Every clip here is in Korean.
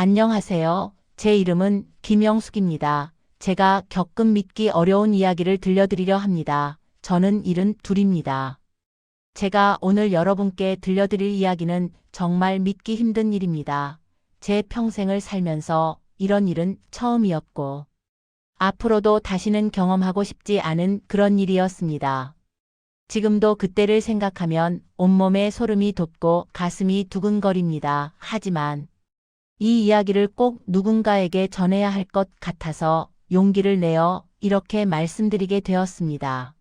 안녕하세요. 제 이름은 김영숙입니다. 제가 겪은 믿기 어려운 이야기를 들려드리려 합니다. 저는 72입니다. 제가 오늘 여러분께 들려드릴 이야기는 정말 믿기 힘든 일입니다. 제 평생을 살면서 이런 일은 처음이었고, 앞으로도 다시는 경험하고 싶지 않은 그런 일이었습니다. 지금도 그때를 생각하면 온몸에 소름이 돋고 가슴이 두근거립니다. 하지만 이 이야기를 꼭 누군가에게 전해야 할 것 같아서 용기를 내어 이렇게 말씀드리게 되었습니다.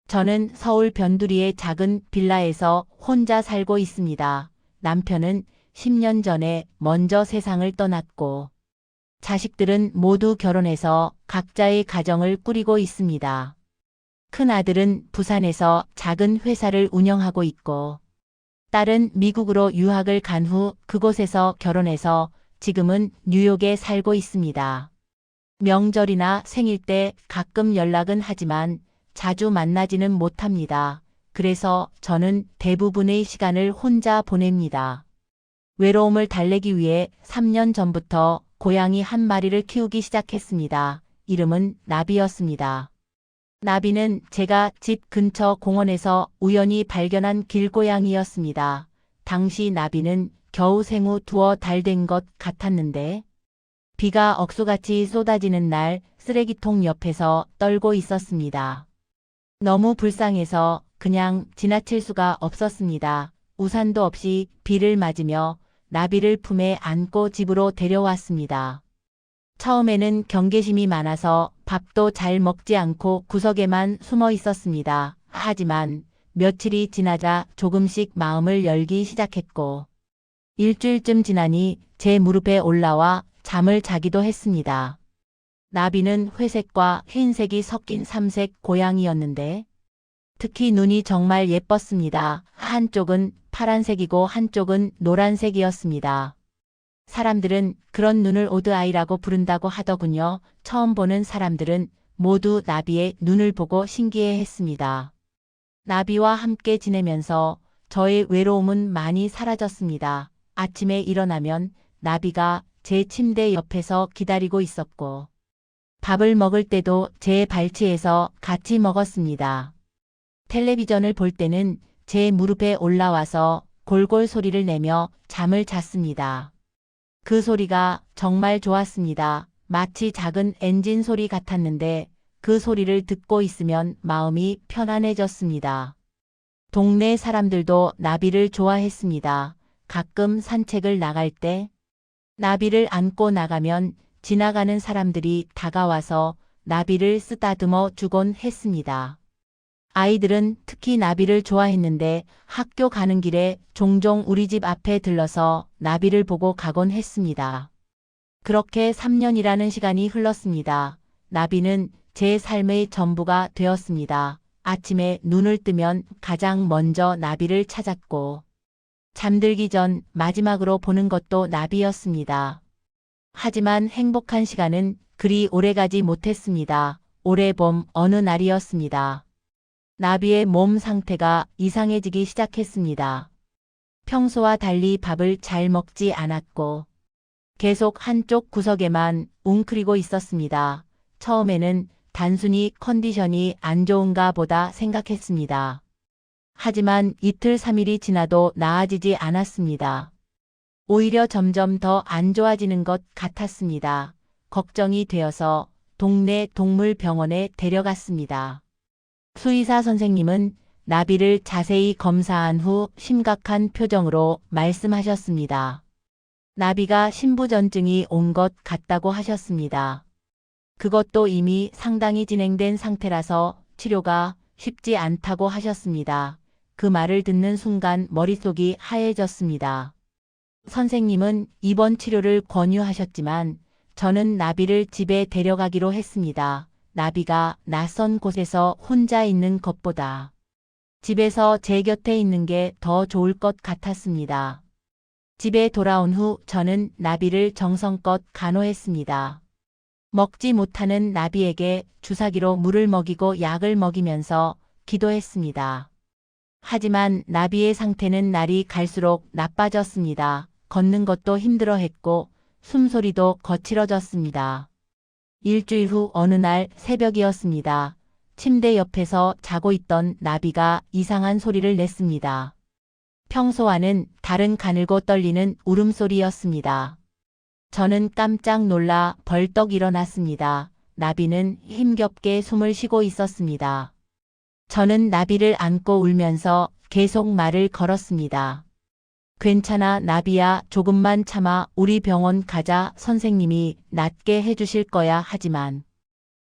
저는 서울 변두리의 작은 빌라에서 혼자 살고 있습니다. 남편은 10년 전에 먼저 세상을 떠났고, 자식들은 모두 결혼해서 각자의 가정을 꾸리고 있습니다. 큰 아들은 부산에서 작은 회사를 운영하고 있고, 딸은 미국으로 유학을 간 후 그곳에서 결혼해서 지금은 뉴욕에 살고 있습니다. 명절이나 생일 때 가끔 연락은 하지만 자주 만나지는 못합니다. 그래서 저는 대부분의 시간을 혼자 보냅니다. 외로움을 달래기 위해 3년 전부터 고양이 한 마리를 키우기 시작했습니다. 이름은 나비였습니다. 나비는 제가 집 근처 공원에서 우연히 발견한 길고양이였습니다. 당시 나비는 겨우 생후 2달 된 것 같았는데, 비가 억수같이 쏟아지는 날 쓰레기통 옆에서 떨고 있었습니다. 너무 불쌍해서 그냥 지나칠 수가 없었습니다. 우산도 없이 비를 맞으며 나비를 품에 안고 집으로 데려왔습니다. 처음에는 경계심이 많아서 밥도 잘 먹지 않고 구석에만 숨어 있었습니다. 하지만 며칠이 지나자 조금씩 마음을 열기 시작했고, 일주일쯤 지나니 제 무릎에 올라와 잠을 자기도 했습니다. 나비는 회색과 흰색이 섞인 삼색 고양이였는데, 특히 눈이 정말 예뻤습니다. 한쪽은 파란색이고 한쪽은 노란색이었습니다. 사람들은 그런 눈을 오드아이라고 부른다고 하더군요. 처음 보는 사람들은 모두 나비의 눈을 보고 신기해했습니다. 나비와 함께 지내면서 저의 외로움은 많이 사라졌습니다. 아침에 일어나면 나비가 제 침대 옆에서 기다리고 있었고, 밥을 먹을 때도 제 발치에서 같이 먹었습니다. 텔레비전을 볼 때는 제 무릎에 올라와서 골골 소리를 내며 잠을 잤습니다. 그 소리가 정말 좋았습니다. 마치 작은 엔진 소리 같았는데 그 소리를 듣고 있으면 마음이 편안해졌습니다. 동네 사람들도 나비를 좋아했습니다. 가끔 산책을 나갈 때 나비를 안고 나가면 지나가는 사람들이 다가와서 나비를 쓰다듬어 주곤 했습니다. 아이들은 특히 나비를 좋아했는데 학교 가는 길에 종종 우리 집 앞에 들러서 나비를 보고 가곤 했습니다. 그렇게 3년이라는 시간이 흘렀습니다. 나비는 제 삶의 전부가 되었습니다. 아침에 눈을 뜨면 가장 먼저 나비를 찾았고, 잠들기 전 마지막으로 보는 것도 나비였습니다. 하지만 행복한 시간은 그리 오래가지 못했습니다. 올해 봄 어느 날이었습니다. 나비의 몸 상태가 이상해지기 시작했습니다. 평소와 달리 밥을 잘 먹지 않았고, 계속 한쪽 구석에만 웅크리고 있었습니다. 처음에는 단순히 컨디션이 안 좋은가 보다 생각했습니다. 하지만 이틀 3일이 지나도 나아지지 않았습니다. 오히려 점점 더 안 좋아지는 것 같았습니다. 걱정이 되어서 동네 동물병원에 데려갔습니다. 수의사 선생님은 나비를 자세히 검사한 후 심각한 표정으로 말씀하셨습니다. 나비가 신부전증이 온 것 같다고 하셨습니다. 그것도 이미 상당히 진행된 상태라서 치료가 쉽지 않다고 하셨습니다. 그 말을 듣는 순간 머릿속이 하얘졌습니다. 선생님은 입원 치료를 권유하셨지만 저는 나비를 집에 데려가기로 했습니다. 나비가 낯선 곳에서 혼자 있는 것보다 집에서 제 곁에 있는 게 더 좋을 것 같았습니다. 집에 돌아온 후 저는 나비를 정성껏 간호했습니다. 먹지 못하는 나비에게 주사기로 물을 먹이고 약을 먹이면서 기도했습니다. 하지만 나비의 상태는 날이 갈수록 나빠졌습니다. 걷는 것도 힘들어했고 숨소리도 거칠어졌습니다. 일주일 후 어느 날 새벽이었습니다. 침대 옆에서 자고 있던 나비가 이상한 소리를 냈습니다. 평소와는 다른 가늘고 떨리는 울음소리였습니다. 저는 깜짝 놀라 벌떡 일어났습니다. 나비는 힘겹게 숨을 쉬고 있었습니다. 저는 나비를 안고 울면서 계속 말을 걸었습니다. 괜찮아, 나비야. 조금만 참아. 우리 병원 가자. 선생님이 낫게 해주실 거야. 하지만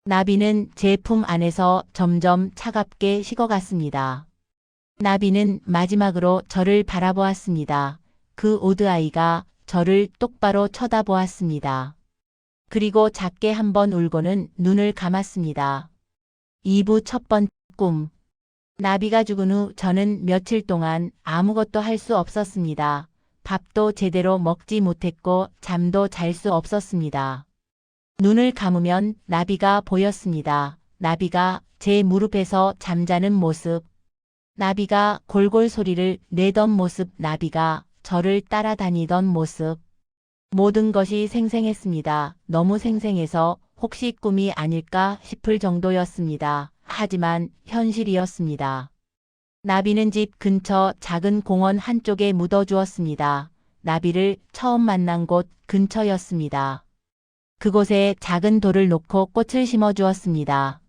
나비는 제 품 안에서 점점 차갑게 식어갔습니다. 나비는 마지막으로 저를 바라보았습니다. 그 오드아이가 저를 똑바로 쳐다보았습니다. 그리고 작게 한번 울고는 눈을 감았습니다. 2부 첫 번째 꿈. 나비가 죽은 후 저는 며칠 동안 아무것도 할 수 없었습니다. 밥도 제대로 먹지 못했고 잠도 잘 수 없었습니다. 눈을 감으면 나비가 보였습니다. 나비가 제 무릎에서 잠자는 모습. 나비가 골골 소리를 내던 모습. 나비가 저를 따라다니던 모습. 모든 것이 생생했습니다. 너무 생생해서 혹시 꿈이 아닐까 싶을 정도였습니다. 하지만 현실이었습니다. 나비는 집 근처 작은 공원 한쪽에 묻어주었습니다. 나비를 처음 만난 곳 근처였습니다. 그곳에 작은 돌을 놓고 꽃을 심어주었습니다.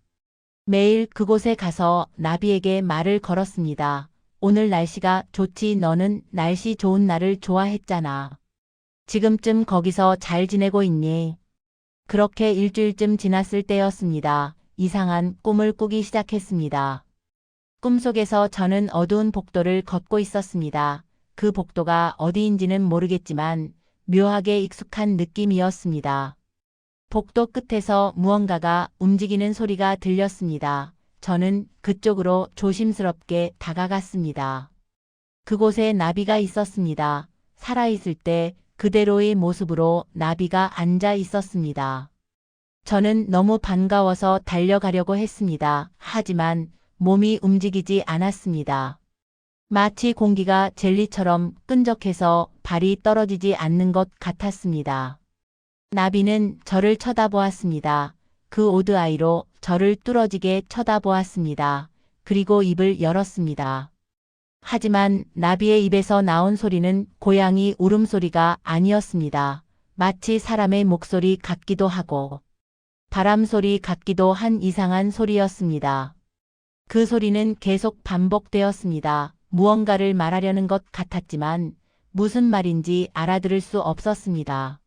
매일 그곳에 가서 나비에게 말을 걸었습니다. 오늘 날씨가 좋지. 너는 날씨 좋은 날을 좋아했잖아. 지금쯤 거기서 잘 지내고 있니? 그렇게 일주일쯤 지났을 때였습니다. 이상한 꿈을 꾸기 시작했습니다. 꿈속에서 저는 어두운 복도를 걷고 있었습니다. 그 복도가 어디인지는 모르겠지만 묘하게 익숙한 느낌이었습니다. 복도 끝에서 무언가가 움직이는 소리가 들렸습니다. 저는 그쪽으로 조심스럽게 다가갔습니다. 그곳에 나비가 있었습니다. 살아있을 때 그대로의 모습으로 나비가 앉아 있었습니다. 저는 너무 반가워서 달려가려고 했습니다. 하지만 몸이 움직이지 않았습니다. 마치 공기가 젤리처럼 끈적해서 발이 떨어지지 않는 것 같았습니다. 나비는 저를 쳐다보았습니다. 그 오드아이로 저를 뚫어지게 쳐다보았습니다. 그리고 입을 열었습니다. 하지만 나비의 입에서 나온 소리는 고양이 울음소리가 아니었습니다. 마치 사람의 목소리 같기도 하고 바람 소리 같기도 한 이상한 소리였습니다. 그 소리는 계속 반복되었습니다. 무언가를 말하려는 것 같았지만 무슨 말인지 알아들을 수 없었습니다.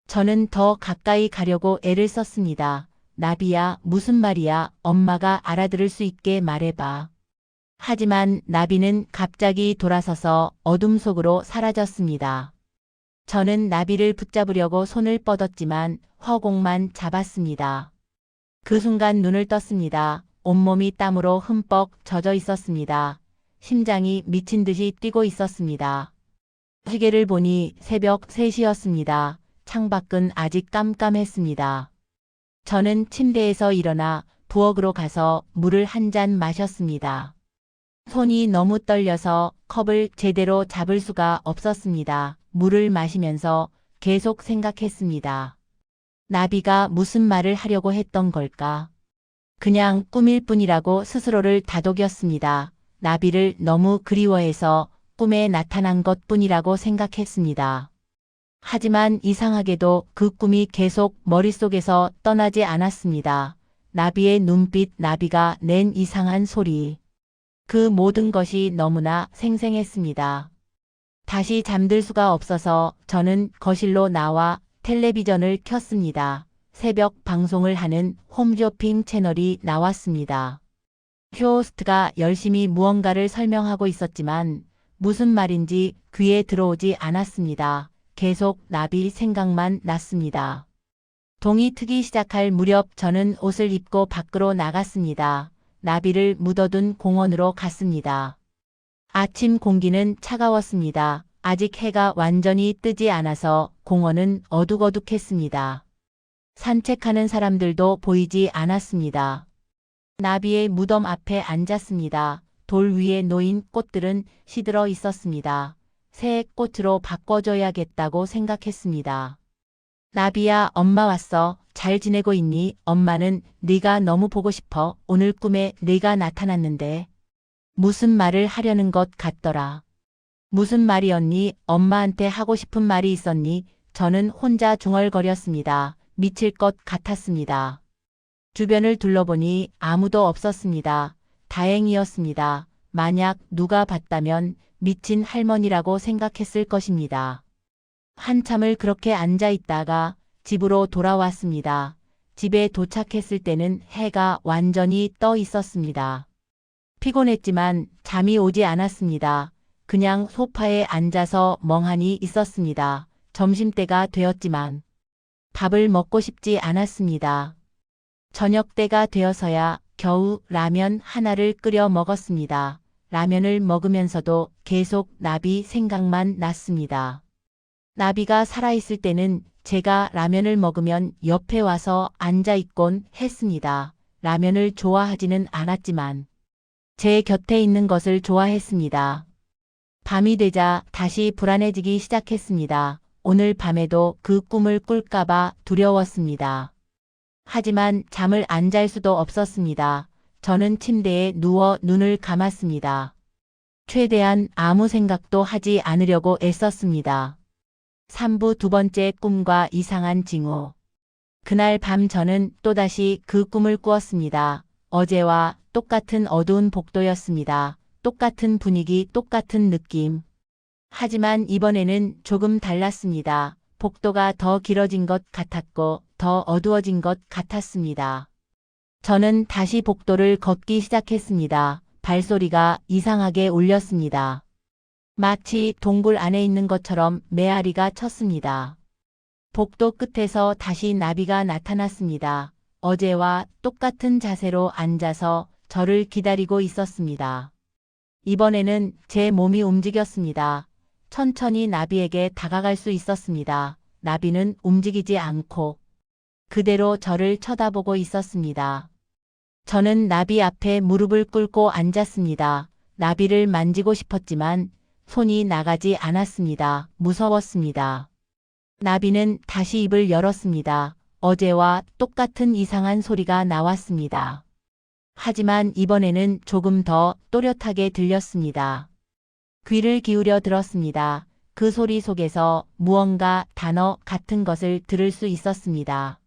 저는 더 가까이 가려고 애를 썼습니다. 나비야, 무슨 말이야? 엄마가 알아들을 수 있게 말해봐. 하지만 나비는 갑자기 돌아서서 어둠 속으로 사라졌습니다. 저는 나비를 붙잡으려고 손을 뻗었지만 허공만 잡았습니다. 그 순간 눈을 떴습니다. 온몸이 땀으로 흠뻑 젖어 있었습니다. 심장이 미친 듯이 뛰고 있었습니다. 시계를 보니 새벽 3시였습니다. 창밖은 아직 깜깜했습니다. 저는 침대에서 일어나 부엌으로 가서 물을 한 잔 마셨습니다. 손이 너무 떨려서 컵을 제대로 잡을 수가 없었습니다. 물을 마시면서 계속 생각했습니다. 나비가 무슨 말을 하려고 했던 걸까? 그냥 꿈일 뿐이라고 스스로를 다독였습니다. 나비를 너무 그리워해서 꿈에 나타난 것뿐이라고 생각했습니다. 하지만 이상하게도 그 꿈이 계속 머릿속에서 떠나지 않았습니다. 나비의 눈빛, 나비가 낸 이상한 소리. 그 모든 것이 너무나 생생했습니다. 다시 잠들 수가 없어서 저는 거실로 나와 텔레비전을 켰습니다. 새벽 방송을 하는 홈쇼핑 채널이 나왔습니다. 호스트가 열심히 무언가를 설명하고 있었지만 무슨 말인지 귀에 들어오지 않았습니다. 계속 나비 생각만 났습니다. 동이 트기 시작할 무렵 저는 옷을 입고 밖으로 나갔습니다. 나비를 묻어둔 공원으로 갔습니다. 아침 공기는 차가웠습니다. 아직 해가 완전히 뜨지 않아서 공원은 어둑어둑했습니다. 산책하는 사람들도 보이지 않았습니다. 나비의 무덤 앞에 앉았습니다. 돌 위에 놓인 꽃들은 시들어 있었습니다. 새 꽃으로 바꿔줘야겠다고 생각했습니다. 나비야, 엄마 왔어. 잘 지내고 있니? 엄마는 네가 너무 보고 싶어. 오늘 꿈에 네가 나타났는데. 무슨 말을 하려는 것 같더라. 무슨 말이었니? 엄마한테 하고 싶은 말이 있었니? 저는 혼자 중얼거렸습니다. 미칠 것 같았습니다. 주변을 둘러보니 아무도 없었습니다. 다행이었습니다. 만약 누가 봤다면 미친 할머니라고 생각했을 것입니다. 한참을 그렇게 앉아 있다가 집으로 돌아왔습니다. 집에 도착했을 때는 해가 완전히 떠 있었습니다. 피곤했지만 잠이 오지 않았습니다. 그냥 소파에 앉아서 멍하니 있었습니다. 점심때가 되었지만 밥을 먹고 싶지 않았습니다. 저녁때가 되어서야 겨우 라면 하나를 끓여 먹었습니다. 라면을 먹으면서도 계속 나비 생각만 났습니다. 나비가 살아있을 때는 제가 라면을 먹으면 옆에 와서 앉아있곤 했습니다. 라면을 좋아하지는 않았지만 제 곁에 있는 것을 좋아했습니다. 밤이 되자 다시 불안해지기 시작했습니다. 오늘 밤에도 그 꿈을 꿀까봐 두려웠습니다. 하지만 잠을 안 잘 수도 없었습니다. 저는 침대에 누워 눈을 감았습니다. 최대한 아무 생각도 하지 않으려고 애썼습니다. 3부 두 번째 꿈과 이상한 징후. 그날 밤 저는 또다시 그 꿈을 꾸었습니다. 어제와 똑같은 어두운 복도였습니다. 똑같은 분위기, 똑같은 느낌. 하지만 이번에는 조금 달랐습니다. 복도가 더 길어진 것 같았고 더 어두워진 것 같았습니다. 저는 다시 복도를 걷기 시작했습니다. 발소리가 이상하게 울렸습니다. 마치 동굴 안에 있는 것처럼 메아리가 쳤습니다. 복도 끝에서 다시 나비가 나타났습니다. 어제와 똑같은 자세로 앉아서 저를 기다리고 있었습니다. 이번에는 제 몸이 움직였습니다. 천천히 나비에게 다가갈 수 있었습니다. 나비는 움직이지 않고 그대로 저를 쳐다보고 있었습니다. 저는 나비 앞에 무릎을 꿇고 앉았습니다. 나비를 만지고 싶었지만 손이 나가지 않았습니다. 무서웠습니다. 나비는 다시 입을 열었습니다. 어제와 똑같은 이상한 소리가 나왔습니다. 하지만 이번에는 조금 더 또렷하게 들렸습니다. 귀를 기울여 들었습니다. 그 소리 속에서 무언가 단어 같은 것을 들을 수 있었습니다.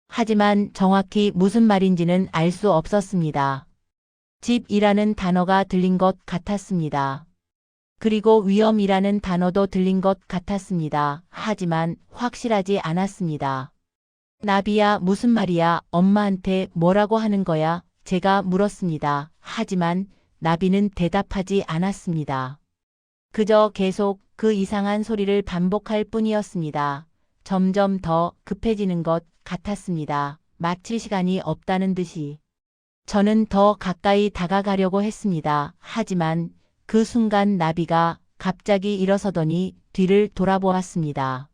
하지만 정확히 무슨 말인지는 알 수 없었습니다. 집이라는 단어가 들린 것 같았습니다. 그리고 위험이라는 단어도 들린 것 같았습니다. 하지만 확실하지 않았습니다. 나비야, 무슨 말이야? 엄마한테 뭐라고 하는 거야? 제가 물었습니다. 하지만 나비는 대답하지 않았습니다. 그저 계속 그 이상한 소리를 반복할 뿐이었습니다. 점점 더 급해지는 것 같았습니다. 마칠 시간이 없다는 듯이. 저는 더 가까이 다가가려고 했습니다. 하지만 그 순간 나비가 갑자기 일어서더니 뒤를 돌아보았습니다.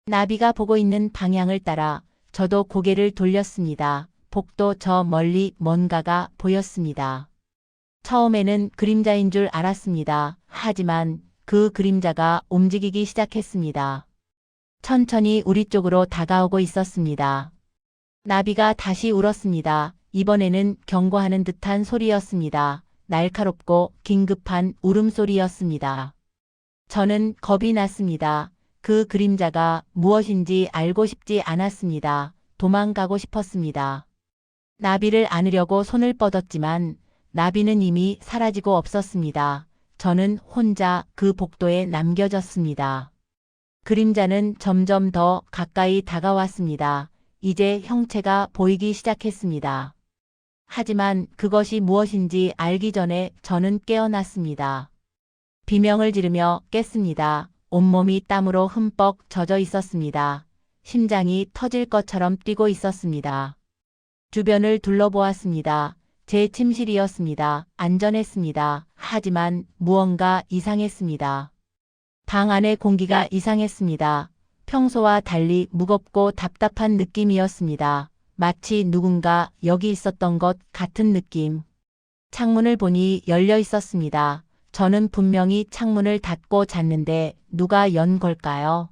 나비가 보고 있는 방향을 따라 저도 고개를 돌렸습니다. 복도 저 멀리 뭔가가 보였습니다. 처음에는 그림자인 줄 알았습니다. 하지만 그 그림자가 움직이기 시작했습니다. 천천히 우리 쪽으로 다가오고 있었습니다. 나비가 다시 울었습니다. 이번에는 경고하는 듯한 소리였습니다. 날카롭고 긴급한 울음소리였습니다. 저는 겁이 났습니다. 그 그림자가 무엇인지 알고 싶지 않았습니다. 도망가고 싶었습니다. 나비를 안으려고 손을 뻗었지만 나비는 이미 사라지고 없었습니다. 저는 혼자 그 복도에 남겨졌습니다. 그림자는 점점 더 가까이 다가왔습니다. 이제 형체가 보이기 시작했습니다. 하지만 그것이 무엇인지 알기 전에 저는 깨어났습니다. 비명을 지르며 깼습니다. 온몸이 땀으로 흠뻑 젖어 있었습니다. 심장이 터질 것처럼 뛰고 있었습니다. 주변을 둘러보았습니다. 제 침실이었습니다. 안전했습니다. 하지만 무언가 이상했습니다. 방 안의 공기가 이상했습니다. 평소와 달리 무겁고 답답한 느낌이었습니다. 마치 누군가 여기 있었던 것 같은 느낌. 창문을 보니 열려 있었습니다. 저는 분명히 창문을 닫고 잤는데 누가 연 걸까요?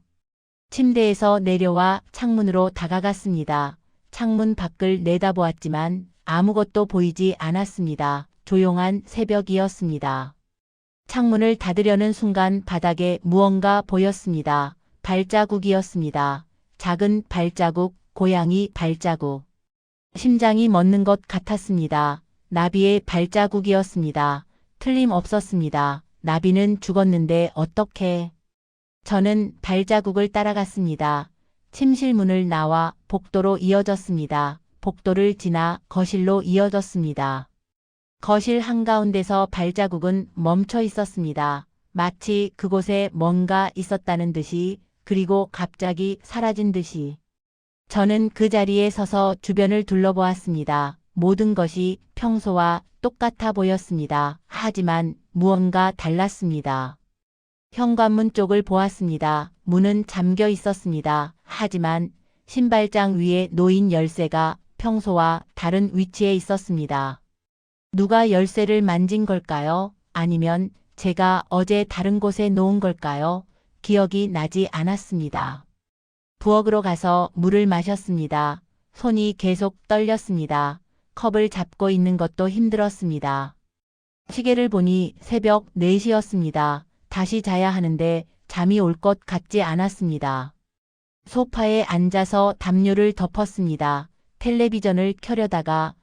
침대에서 내려와 창문으로 다가갔습니다. 창문 밖을 내다보았지만 아무것도 보이지 않았습니다. 조용한 새벽이었습니다. 창문을 닫으려는 순간 바닥에 무언가 보였습니다. 발자국이었습니다. 작은 발자국, 고양이 발자국. 심장이 멎는 것 같았습니다. 나비의 발자국이었습니다. 틀림없었습니다. 나비는 죽었는데 어떻게? 저는 발자국을 따라갔습니다. 침실 문을 나와 복도로 이어졌습니다. 복도를 지나 거실로 이어졌습니다. 거실 한가운데서 발자국은 멈춰 있었습니다. 마치 그곳에 뭔가 있었다는 듯이, 그리고 갑자기 사라진 듯이. 저는 그 자리에 서서 주변을 둘러보았습니다. 모든 것이 평소와 똑같아 보였습니다. 하지만 무언가 달랐습니다. 현관문 쪽을 보았습니다. 문은 잠겨 있었습니다. 하지만 신발장 위에 놓인 열쇠가 평소와 다른 위치에 있었습니다. 누가 열쇠를 만진 걸까요? 아니면 제가 어제 다른 곳에 놓은 걸까요? 기억이 나지 않았습니다. 부엌으로 가서 물을 마셨습니다. 손이 계속 떨렸습니다. 컵을 잡고 있는 것도 힘들었습니다. 시계를 보니 새벽 4시였습니다. 다시 자야 하는데 잠이 올 것 같지 않았습니다. 소파에 앉아서 담요를 덮었습니다. 텔레비전을 켜려다가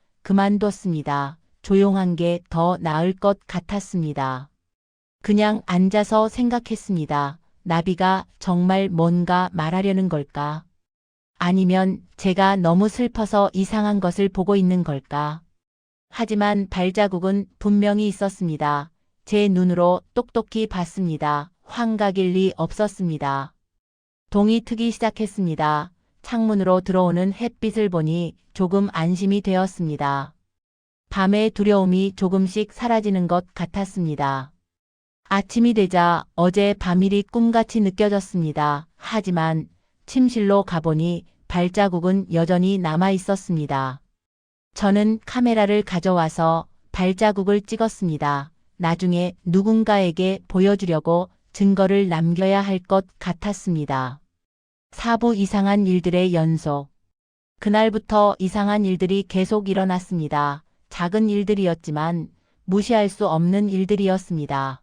그만뒀습니다. 조용한 게 더 나을 것 같았습니다. 그냥 앉아서 생각했습니다. 나비가 정말 뭔가 말하려는 걸까? 아니면 제가 너무 슬퍼서 이상한 것을 보고 있는 걸까? 하지만 발자국은 분명히 있었습니다. 제 눈으로 똑똑히 봤습니다. 환각일 리 없었습니다. 동이 트기 시작했습니다. 창문으로 들어오는 햇빛을 보니 조금 안심이 되었습니다. 밤의 두려움이 조금씩 사라지는 것 같았습니다. 아침이 되자 어제 밤일이 꿈같이 느껴졌습니다. 하지만 침실로 가보니 발자국은 여전히 남아 있었습니다. 저는 카메라를 가져와서 발자국을 찍었습니다. 나중에 누군가에게 보여주려고 증거를 남겨야 할 것 같았습니다. 4부 이상한 일들의 연속. 그날부터 이상한 일들이 계속 일어났습니다. 작은 일들이었지만 무시할 수 없는 일들이었습니다.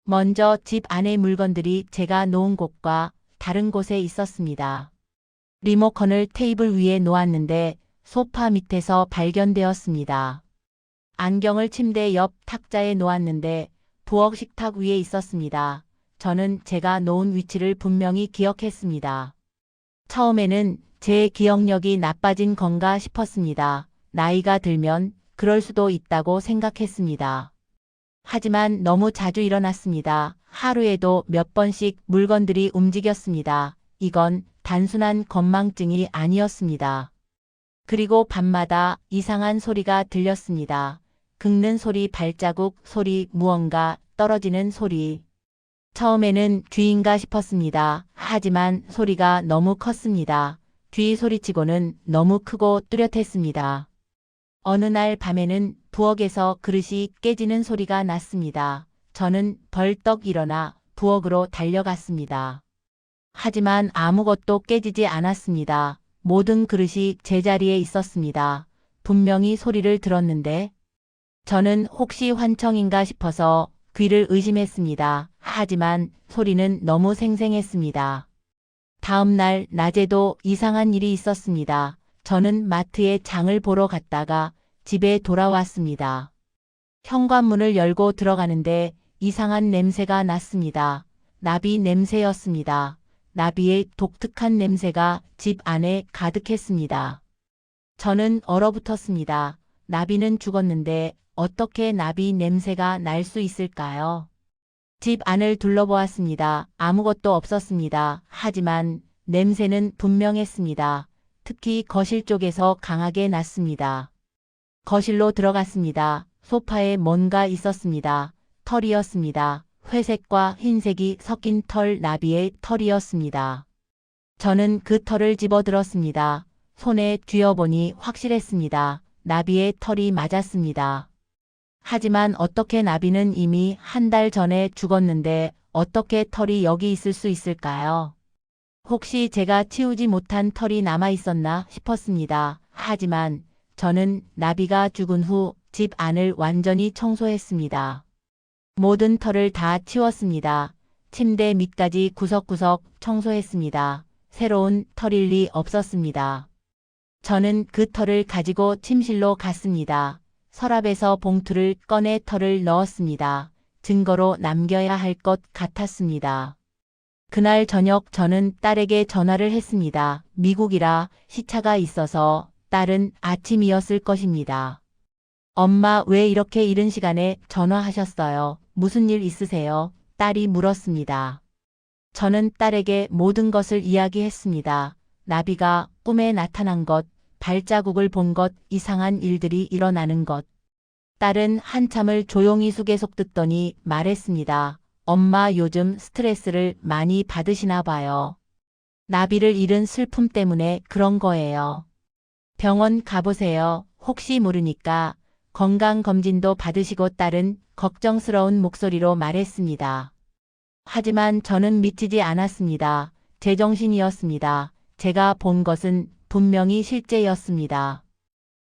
먼저 집 안의 물건들이 제가 놓은 곳과 다른 곳에 있었습니다. 리모컨을 테이블 위에 놓았는데 소파 밑에서 발견되었습니다. 안경을 침대 옆 탁자에 놓았는데 부엌 식탁 위에 있었습니다. 저는 제가 놓은 위치를 분명히 기억했습니다. 처음에는 제 기억력이 나빠진 건가 싶었습니다. 나이가 들면 그럴 수도 있다고 생각했습니다. 하지만 너무 자주 일어났습니다. 하루에도 몇 번씩 물건들이 움직였습니다. 이건 단순한 건망증이 아니었습니다. 그리고 밤마다 이상한 소리가 들렸습니다. 긁는 소리, 발자국 소리, 무언가 떨어지는 소리. 처음에는 귀인가 싶었습니다. 하지만 소리가 너무 컸습니다. 귀 소리치고는 너무 크고 뚜렷했습니다. 어느 날 밤에는 부엌에서 그릇이 깨지는 소리가 났습니다. 저는 벌떡 일어나 부엌으로 달려갔습니다. 하지만 아무것도 깨지지 않았습니다. 모든 그릇이 제자리에 있었습니다. 분명히 소리를 들었는데 저는 혹시 환청인가 싶어서 귀를 의심했습니다. 하지만 소리는 너무 생생했습니다. 다음 날 낮에도 이상한 일이 있었습니다. 저는 마트에 장을 보러 갔다가 집에 돌아왔습니다. 현관문을 열고 들어가는데 이상한 냄새가 났습니다. 나비 냄새였습니다. 나비의 독특한 냄새가 집 안에 가득했습니다. 저는 얼어붙었습니다. 나비는 죽었는데 어떻게 나비 냄새가 날 수 있을까요? 집 안을 둘러보았습니다. 아무것도 없었습니다. 하지만 냄새는 분명했습니다. 특히 거실 쪽에서 강하게 났습니다. 거실로 들어갔습니다. 소파에 뭔가 있었습니다. 털이었습니다. 회색과 흰색이 섞인 털, 나비의 털이었습니다. 저는 그 털을 집어들었습니다. 손에 쥐어보니 확실했습니다. 나비의 털이 맞았습니다. 하지만 어떻게 나비는 이미 한 달 전에 죽었는데 어떻게 털이 여기 있을 수 있을까요? 혹시 제가 치우지 못한 털이 남아 있었나 싶었습니다. 하지만 저는 나비가 죽은 후 집 안을 완전히 청소했습니다. 모든 털을 다 치웠습니다. 침대 밑까지 구석구석 청소했습니다. 새로운 털일 리 없었습니다. 저는 그 털을 가지고 침실로 갔습니다. 서랍에서 봉투를 꺼내 털을 넣었습니다. 증거로 남겨야 할 것 같았습니다. 그날 저녁 저는 딸에게 전화를 했습니다. 미국이라 시차가 있어서 딸은 아침이었을 것입니다. 엄마, 왜 이렇게 이른 시간에 전화하셨어요? 무슨 일 있으세요? 딸이 물었습니다. 저는 딸에게 모든 것을 이야기했습니다. 나비가 꿈에 나타난 것, 발자국을 본 것, 이상한 일들이 일어나는 것. 딸은 한참을 조용히 숙에속 듣더니 말했습니다. 엄마, 요즘 스트레스를 많이 받으시나 봐요. 나비를 잃은 슬픔 때문에 그런 거예요. 병원 가보세요. 혹시 모르니까 건강검진도 받으시고. 딸은 걱정스러운 목소리로 말했습니다. 하지만 저는 미치지 않았습니다. 제정신이었습니다. 제가 본 것은 분명히 실제였습니다.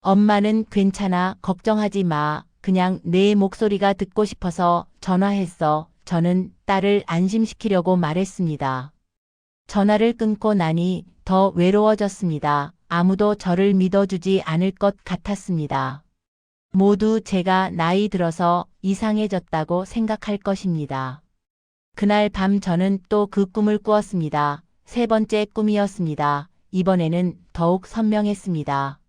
엄마는 괜찮아, 걱정하지 마. 그냥 내 목소리가 듣고 싶어서 전화했어. 저는 딸을 안심시키려고 말했습니다. 전화를 끊고 나니 더 외로워졌습니다. 아무도 저를 믿어주지 않을 것 같았습니다. 모두 제가 나이 들어서 이상해졌다고 생각할 것입니다. 그날 밤 저는 또 그 꿈을 꾸었습니다. 세 번째 꿈이었습니다. 이번에는 더욱 선명했습니다.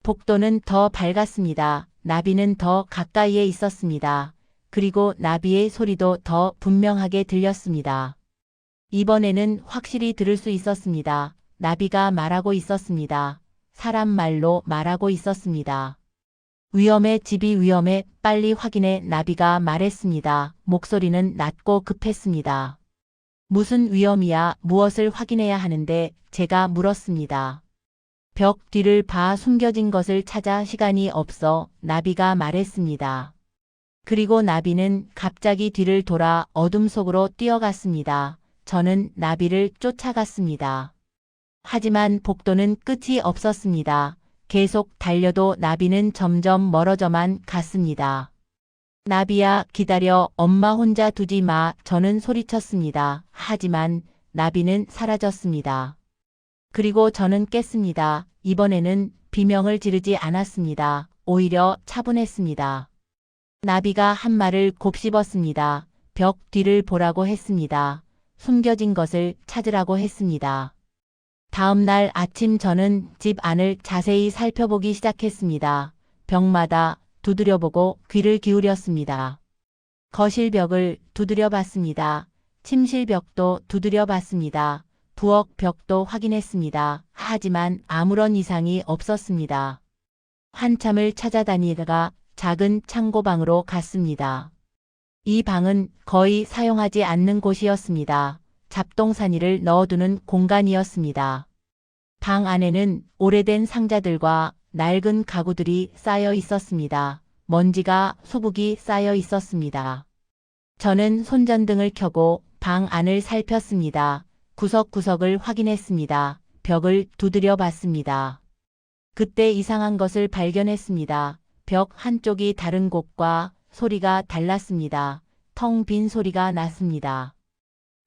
복도는 더 밝았습니다. 나비는 더 가까이에 있었습니다. 그리고 나비의 소리도 더 분명하게 들렸습니다. 이번에는 확실히 들을 수 있었습니다. 나비가 말하고 있었습니다. 사람 말로 말하고 있었습니다. 위험해, 집이 위험해, 빨리 확인해. 나비가 말했습니다. 목소리는 낮고 급했습니다. 무슨 위험이야? 무엇을 확인해야 하는데? 제가 물었습니다. 벽 뒤를 봐. 숨겨진 것을 찾아. 시간이 없어. 나비가 말했습니다. 그리고 나비는 갑자기 뒤를 돌아 어둠 속으로 뛰어갔습니다. 저는 나비를 쫓아갔습니다. 하지만 복도는 끝이 없었습니다. 계속 달려도 나비는 점점 멀어져만 갔습니다. 나비야, 기다려. 엄마 혼자 두지 마. 저는 소리쳤습니다. 하지만 나비는 사라졌습니다. 그리고 저는 깼습니다. 이번에는 비명을 지르지 않았습니다. 오히려 차분했습니다. 나비가 한 말을 곱씹었습니다. 벽 뒤를 보라고 했습니다. 숨겨진 것을 찾으라고 했습니다. 다음 날 아침 저는 집 안을 자세히 살펴보기 시작했습니다. 벽마다 두드려보고 귀를 기울였습니다. 거실 벽을 두드려봤습니다. 침실 벽도 두드려봤습니다. 부엌 벽도 확인했습니다. 하지만 아무런 이상이 없었습니다. 한참을 찾아다니다가 작은 창고방으로 갔습니다. 이 방은 거의 사용하지 않는 곳이었습니다. 잡동사니를 넣어두는 공간이었습니다. 방 안에는 오래된 상자들과 낡은 가구들이 쌓여 있었습니다. 먼지가 수북이 쌓여 있었습니다. 저는 손전등을 켜고 방 안을 살폈습니다. 구석구석을 확인했습니다. 벽을 두드려 봤습니다. 그때 이상한 것을 발견했습니다. 벽 한쪽이 다른 곳과 소리가 달랐습니다. 텅 빈 소리가 났습니다.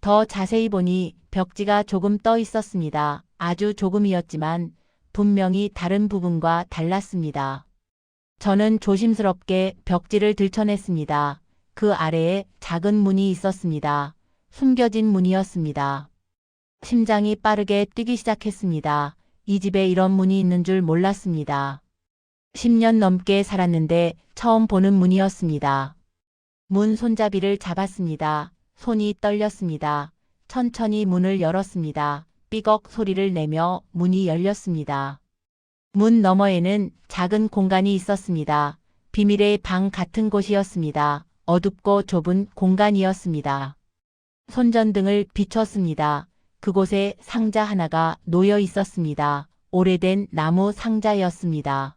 더 자세히 보니 벽지가 조금 떠 있었습니다. 아주 조금이었지만 분명히 다른 부분과 달랐습니다. 저는 조심스럽게 벽지를 들춰냈습니다. 그 아래에 작은 문이 있었습니다. 숨겨진 문이었습니다. 심장이 빠르게 뛰기 시작했습니다. 이 집에 이런 문이 있는 줄 몰랐습니다. 10년 넘게 살았는데 처음 보는 문이었습니다. 문 손잡이를 잡았습니다. 손이 떨렸습니다. 천천히 문을 열었습니다. 삐걱 소리를 내며 문이 열렸습니다. 문 너머에는 작은 공간이 있었습니다. 비밀의 방 같은 곳이었습니다. 어둡고 좁은 공간이었습니다. 손전등을 비췄습니다. 그곳에 상자 하나가 놓여 있었습니다. 오래된 나무 상자였습니다.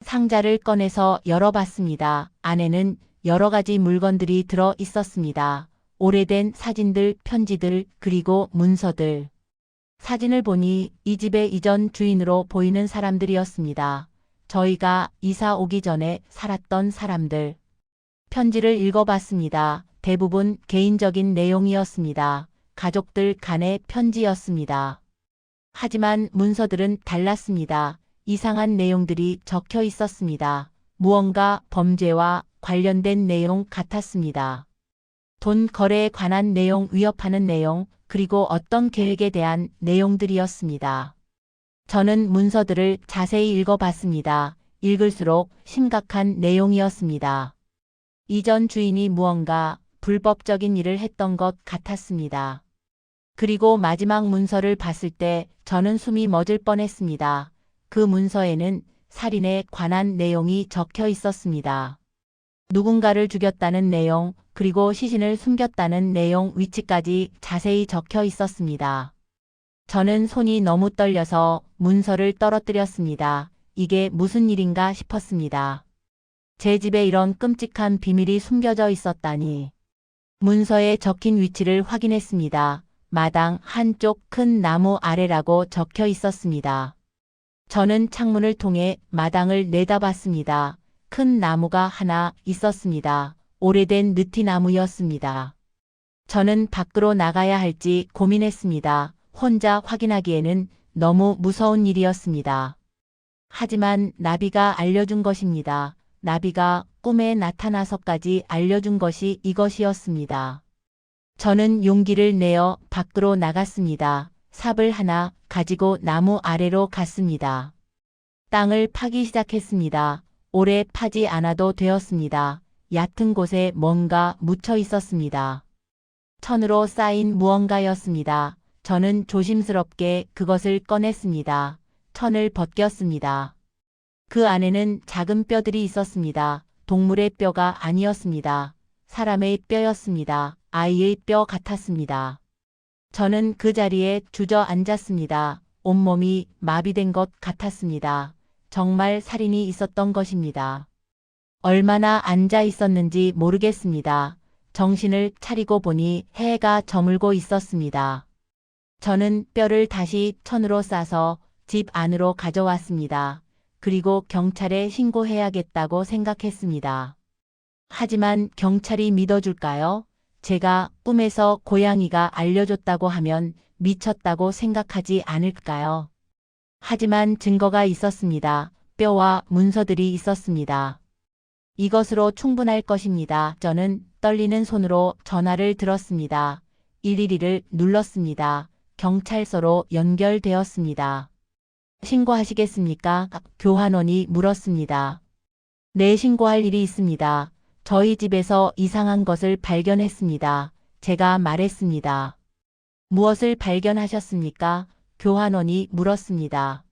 상자를 꺼내서 열어봤습니다. 안에는 여러 가지 물건들이 들어 있었습니다. 오래된 사진들, 편지들, 그리고 문서들. 사진을 보니 이 집의 이전 주인으로 보이는 사람들이었습니다. 저희가 이사 오기 전에 살았던 사람들. 편지를 읽어봤습니다. 대부분 개인적인 내용이었습니다. 가족들 간의 편지였습니다. 하지만 문서들은 달랐습니다. 이상한 내용들이 적혀 있었습니다. 무언가 범죄와 관련된 내용 같았습니다. 돈 거래에 관한 내용, 위협하는 내용, 그리고 어떤 계획에 대한 내용들이었습니다. 저는 문서들을 자세히 읽어봤습니다. 읽을수록 심각한 내용이었습니다. 이전 주인이 무언가 불법적인 일을 했던 것 같았습니다. 그리고 마지막 문서를 봤을 때 저는 숨이 멎을 뻔했습니다. 그 문서에는 살인에 관한 내용이 적혀 있었습니다. 누군가를 죽였다는 내용, 그리고 시신을 숨겼다는 내용, 위치까지 자세히 적혀 있었습니다. 저는 손이 너무 떨려서 문서를 떨어뜨렸습니다. 이게 무슨 일인가 싶었습니다. 제 집에 이런 끔찍한 비밀이 숨겨져 있었다니. 문서에 적힌 위치를 확인했습니다. 마당 한쪽 큰 나무 아래라고 적혀 있었습니다. 저는 창문을 통해 마당을 내다봤습니다. 큰 나무가 하나 있었습니다. 오래된 느티나무였습니다. 저는 밖으로 나가야 할지 고민했습니다. 혼자 확인하기에는 너무 무서운 일이었습니다. 하지만 나비가 알려준 것입니다. 나비가 꿈에 나타나서까지 알려준 것이 이것이었습니다. 저는 용기를 내어 밖으로 나갔습니다. 삽을 하나 가지고 나무 아래로 갔습니다. 땅을 파기 시작했습니다. 오래 파지 않아도 되었습니다. 얕은 곳에 뭔가 묻혀 있었습니다. 천으로 쌓인 무언가였습니다. 저는 조심스럽게 그것을 꺼냈습니다. 천을 벗겼습니다. 그 안에는 작은 뼈들이 있었습니다. 동물의 뼈가 아니었습니다. 사람의 뼈였습니다. 아이의 뼈 같았습니다. 저는 그 자리에 주저앉았습니다. 온몸이 마비된 것 같았습니다. 정말 살인이 있었던 것입니다. 얼마나 앉아 있었는지 모르겠습니다. 정신을 차리고 보니 해가 저물고 있었습니다. 저는 뼈를 다시 천으로 싸서 집 안으로 가져왔습니다. 그리고 경찰에 신고해야겠다고 생각했습니다. 하지만 경찰이 믿어줄까요? 제가 꿈에서 고양이가 알려줬다고 하면 미쳤다고 생각하지 않을까요? 하지만 증거가 있었습니다. 뼈와 문서들이 있었습니다. 이것으로 충분할 것입니다. 저는 떨리는 손으로 전화를 들었습니다. 112를 눌렀습니다. 경찰서로 연결되었습니다. 신고하시겠습니까? 교환원이 물었습니다. 네, 신고할 일이 있습니다. 저희 집에서 이상한 것을 발견했습니다. 제가 말했습니다. 무엇을 발견하셨습니까? 교환원이 물었습니다.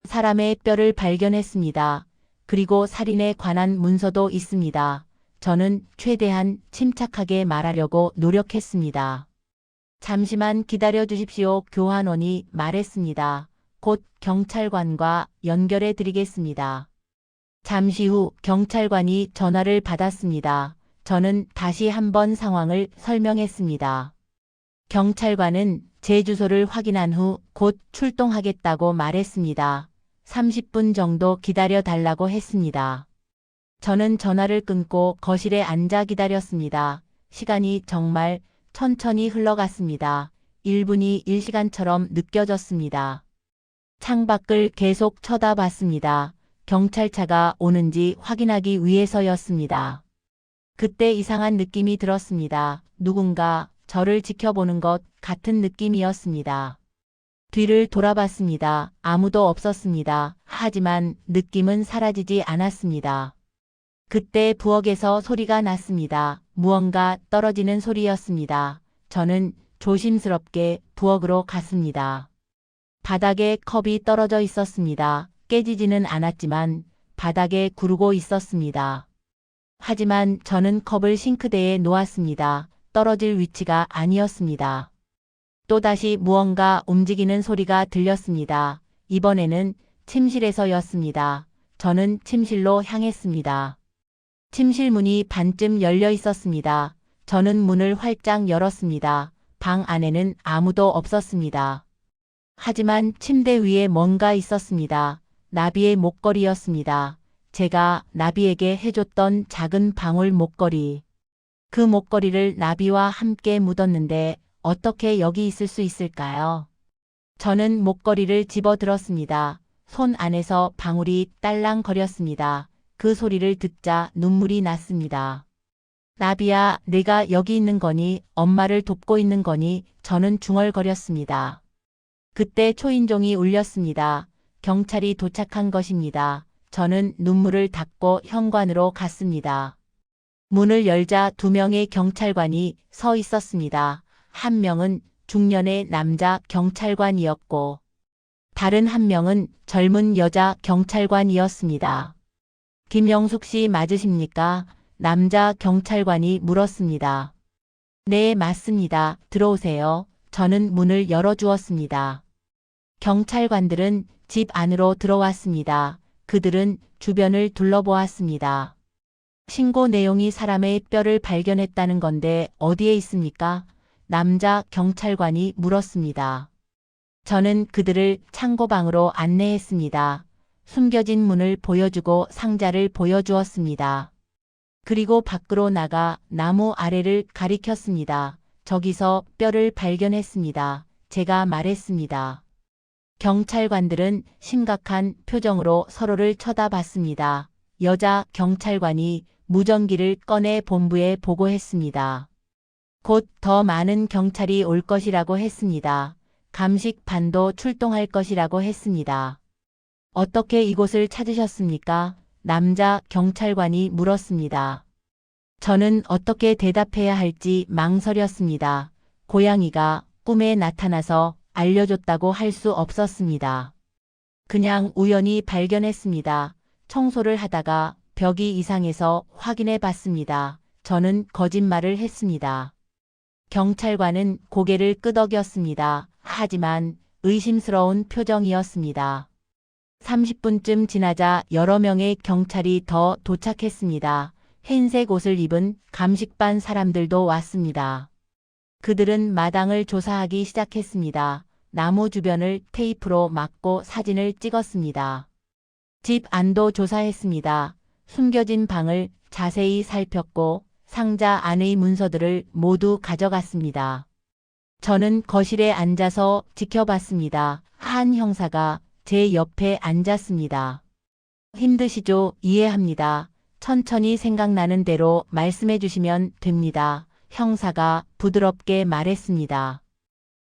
사람의 뼈를 발견했습니다. 그리고 살인에 관한 문서도 있습니다. 저는 최대한 침착하게 말하려고 노력했습니다. 잠시만 기다려 주십시오. 교환원이 말했습니다. 곧 경찰관과 연결해 드리겠습니다. 잠시 후 경찰관이 전화를 받았습니다. 저는 다시 한번 상황을 설명했습니다. 경찰관은 제 주소를 확인한 후 곧 출동하겠다고 말했습니다. 30분 정도 기다려 달라고 했습니다. 저는 전화를 끊고 거실에 앉아 기다렸습니다. 시간이 정말 천천히 흘러갔습니다. 1분이 1시간처럼 느껴졌습니다. 창밖을 계속 쳐다봤습니다. 경찰차가 오는지 확인하기 위해서였습니다. 그때 이상한 느낌이 들었습니다. 누군가 저를 지켜보는 것 같은 느낌이었습니다. 뒤를 돌아봤습니다. 아무도 없었습니다. 하지만 느낌은 사라지지 않았습니다. 그때 부엌에서 소리가 났습니다. 무언가 떨어지는 소리였습니다. 저는 조심스럽게 부엌으로 갔습니다. 바닥에 컵이 떨어져 있었습니다. 깨지지는 않았지만 바닥에 구르고 있었습니다. 하지만 저는 컵을 싱크대에 놓았습니다. 떨어질 위치가 아니었습니다. 또다시 무언가 움직이는 소리가 들렸습니다. 이번에는 침실에서였습니다. 저는 침실로 향했습니다. 침실 문이 반쯤 열려 있었습니다. 저는 문을 활짝 열었습니다. 방 안에는 아무도 없었습니다. 하지만 침대 위에 뭔가 있었습니다. 나비의 목걸이였습니다. 제가 나비에게 해줬던 작은 방울 목걸이. 그 목걸이를 나비와 함께 묻었는데 어떻게 여기 있을 수 있을까요? 저는 목걸이를 집어들었습니다. 손 안에서 방울이 딸랑거렸습니다. 그 소리를 듣자 눈물이 났습니다. 나비야, 내가 여기 있는 거니? 엄마를 돕고 있는 거니? 저는 중얼거렸습니다. 그때 초인종이 울렸습니다. 경찰이 도착한 것입니다. 저는 눈물을 닦고 현관으로 갔습니다. 문을 열자 2명의 경찰관이 서 있었습니다. 한 명은 중년의 남자 경찰관이었고 다른 한 명은 젊은 여자 경찰관이었습니다. 김영숙 씨 맞으십니까? 남자 경찰관이 물었습니다. 네, 맞습니다. 들어오세요. 저는 문을 열어주었습니다. 경찰관들은 집 안으로 들어왔습니다. 그들은 주변을 둘러보았습니다. 신고 내용이 사람의 뼈를 발견했다는 건데 어디에 있습니까? 남자 경찰관이 물었습니다. 저는 그들을 창고방으로 안내했습니다. 숨겨진 문을 보여주고 상자를 보여주었습니다. 그리고 밖으로 나가 나무 아래를 가리켰습니다. 저기서 뼈를 발견했습니다. 제가 말했습니다. 경찰관들은 심각한 표정으로 서로를 쳐다봤습니다. 여자 경찰관이 무전기를 꺼내 본부에 보고했습니다. 곧 더 많은 경찰이 올 것이라고 했습니다. 감식반도 출동할 것이라고 했습니다. 어떻게 이곳을 찾으셨습니까? 남자 경찰관이 물었습니다. 저는 어떻게 대답해야 할지 망설였습니다. 고양이가 꿈에 나타나서 알려줬다고 할 수 없었습니다. 그냥 우연히 발견했습니다. 청소를 하다가 벽이 이상해서 확인해 봤습니다. 저는 거짓말을 했습니다. 경찰관은 고개를 끄덕였습니다. 하지만 의심스러운 표정이었습니다. 30분쯤 지나자 여러 명의 경찰이 더 도착했습니다. 흰색 옷을 입은 감식반 사람들도 왔습니다. 그들은 마당을 조사하기 시작했습니다. 나무 주변을 테이프로 막고 사진을 찍었습니다. 집 안도 조사했습니다. 숨겨진 방을 자세히 살폈고 상자 안의 문서들을 모두 가져갔습니다. 저는 거실에 앉아서 지켜봤습니다. 한 형사가 제 옆에 앉았습니다. 힘드시죠? 이해합니다. 천천히 생각나는 대로 말씀해 주시면 됩니다. 형사가 부드럽게 말했습니다.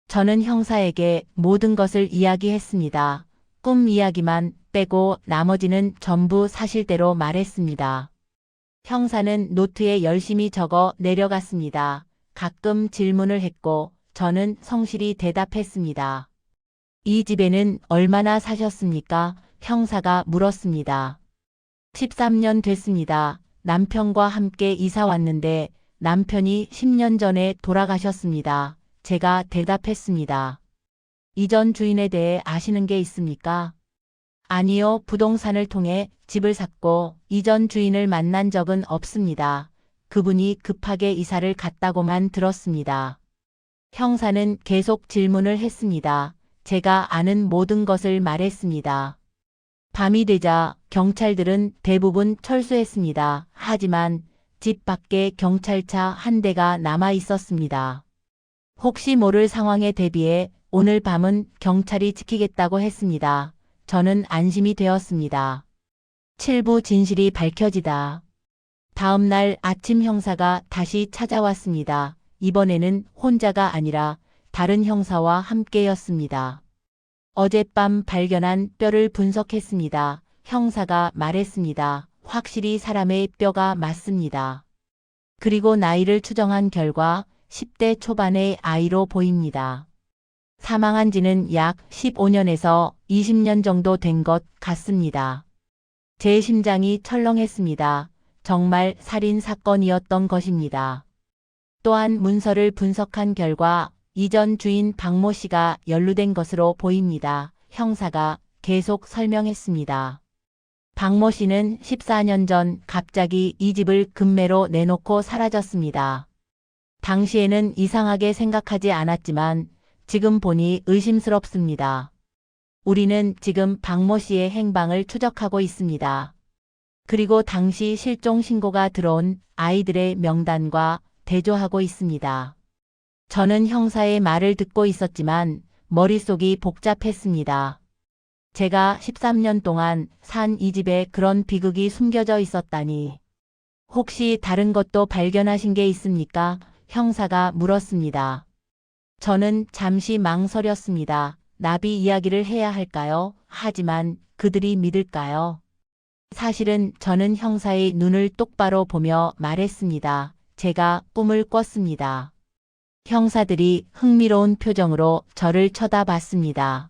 저는 형사에게 모든 것을 이야기했습니다. 꿈 이야기만 빼고 나머지는 전부 사실대로 말했습니다. 형사는 노트에 열심히 적어 내려갔습니다. 가끔 질문을 했고 저는 성실히 대답했습니다. 이 집에는 얼마나 사셨습니까? 형사가 물었습니다. 13년 됐습니다. 남편과 함께 이사 왔는데 남편이 10년 전에 돌아가셨습니다. 제가 대답했습니다. 이전 주인에 대해 아시는 게 있습니까? 아니요, 부동산을 통해 집을 샀고 이전 주인을 만난 적은 없습니다. 그분이 급하게 이사를 갔다고만 들었습니다. 형사는 계속 질문을 했습니다. 제가 아는 모든 것을 말했습니다. 밤이 되자 경찰들은 대부분 철수했습니다. 하지만 집 밖에 경찰차 한 대가 남아 있었습니다. 혹시 모를 상황에 대비해 오늘 밤은 경찰이 지키겠다고 했습니다. 저는 안심이 되었습니다. 7부 진실이 밝혀지다. 다음 날 아침 형사가 다시 찾아왔습니다. 이번에는 혼자가 아니라 다른 형사와 함께였습니다. 어젯밤 발견한 뼈를 분석했습니다. 형사가 말했습니다. 확실히 사람의 뼈가 맞습니다. 그리고 나이를 추정한 결과 10대 초반의 아이로 보입니다. 사망한 지는 약 15년에서 20년 정도 된 것 같습니다. 제 심장이 철렁했습니다. 정말 살인 사건이었던 것입니다. 또한 문서를 분석한 결과 이전 주인 박모 씨가 연루된 것으로 보입니다. 형사가 계속 설명했습니다. 박모 씨는 14년 전 갑자기 이 집을 급매로 내놓고 사라졌습니다. 당시에는 이상하게 생각하지 않았지만 지금 보니 의심스럽습니다. 우리는 지금 박모 씨의 행방을 추적하고 있습니다. 그리고 당시 실종 신고가 들어온 아이들의 명단과 대조하고 있습니다. 저는 형사의 말을 듣고 있었지만 머릿속이 복잡했습니다. 제가 13년 동안 산 이 집에 그런 비극이 숨겨져 있었다니. 혹시 다른 것도 발견하신 게 있습니까? 형사가 물었습니다. 저는 잠시 망설였습니다. 나비 이야기를 해야 할까요? 하지만 그들이 믿을까요? 사실은 저는 형사의 눈을 똑바로 보며 말했습니다. 제가 꿈을 꿨습니다. 형사들이 흥미로운 표정으로 저를 쳐다봤습니다.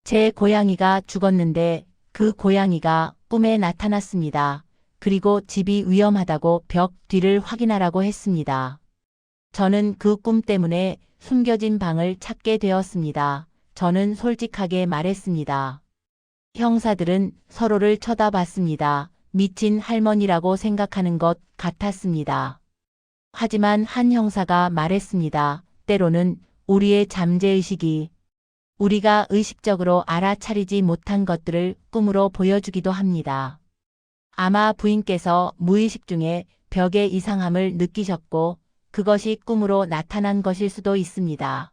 제 고양이가 죽었는데 그 고양이가 꿈에 나타났습니다. 그리고 집이 위험하다고 벽 뒤를 확인하라고 했습니다. 저는 그 꿈 때문에 숨겨진 방을 찾게 되었습니다. 저는 솔직하게 말했습니다. 형사들은 서로를 쳐다봤습니다. 미친 할머니라고 생각하는 것 같았습니다. 하지만 한 형사가 말했습니다. 때로는 우리의 잠재의식이 우리가 의식적으로 알아차리지 못한 것들을 꿈으로 보여주기도 합니다. 아마 부인께서 무의식 중에 벽의 이상함을 느끼셨고 그것이 꿈으로 나타난 것일 수도 있습니다.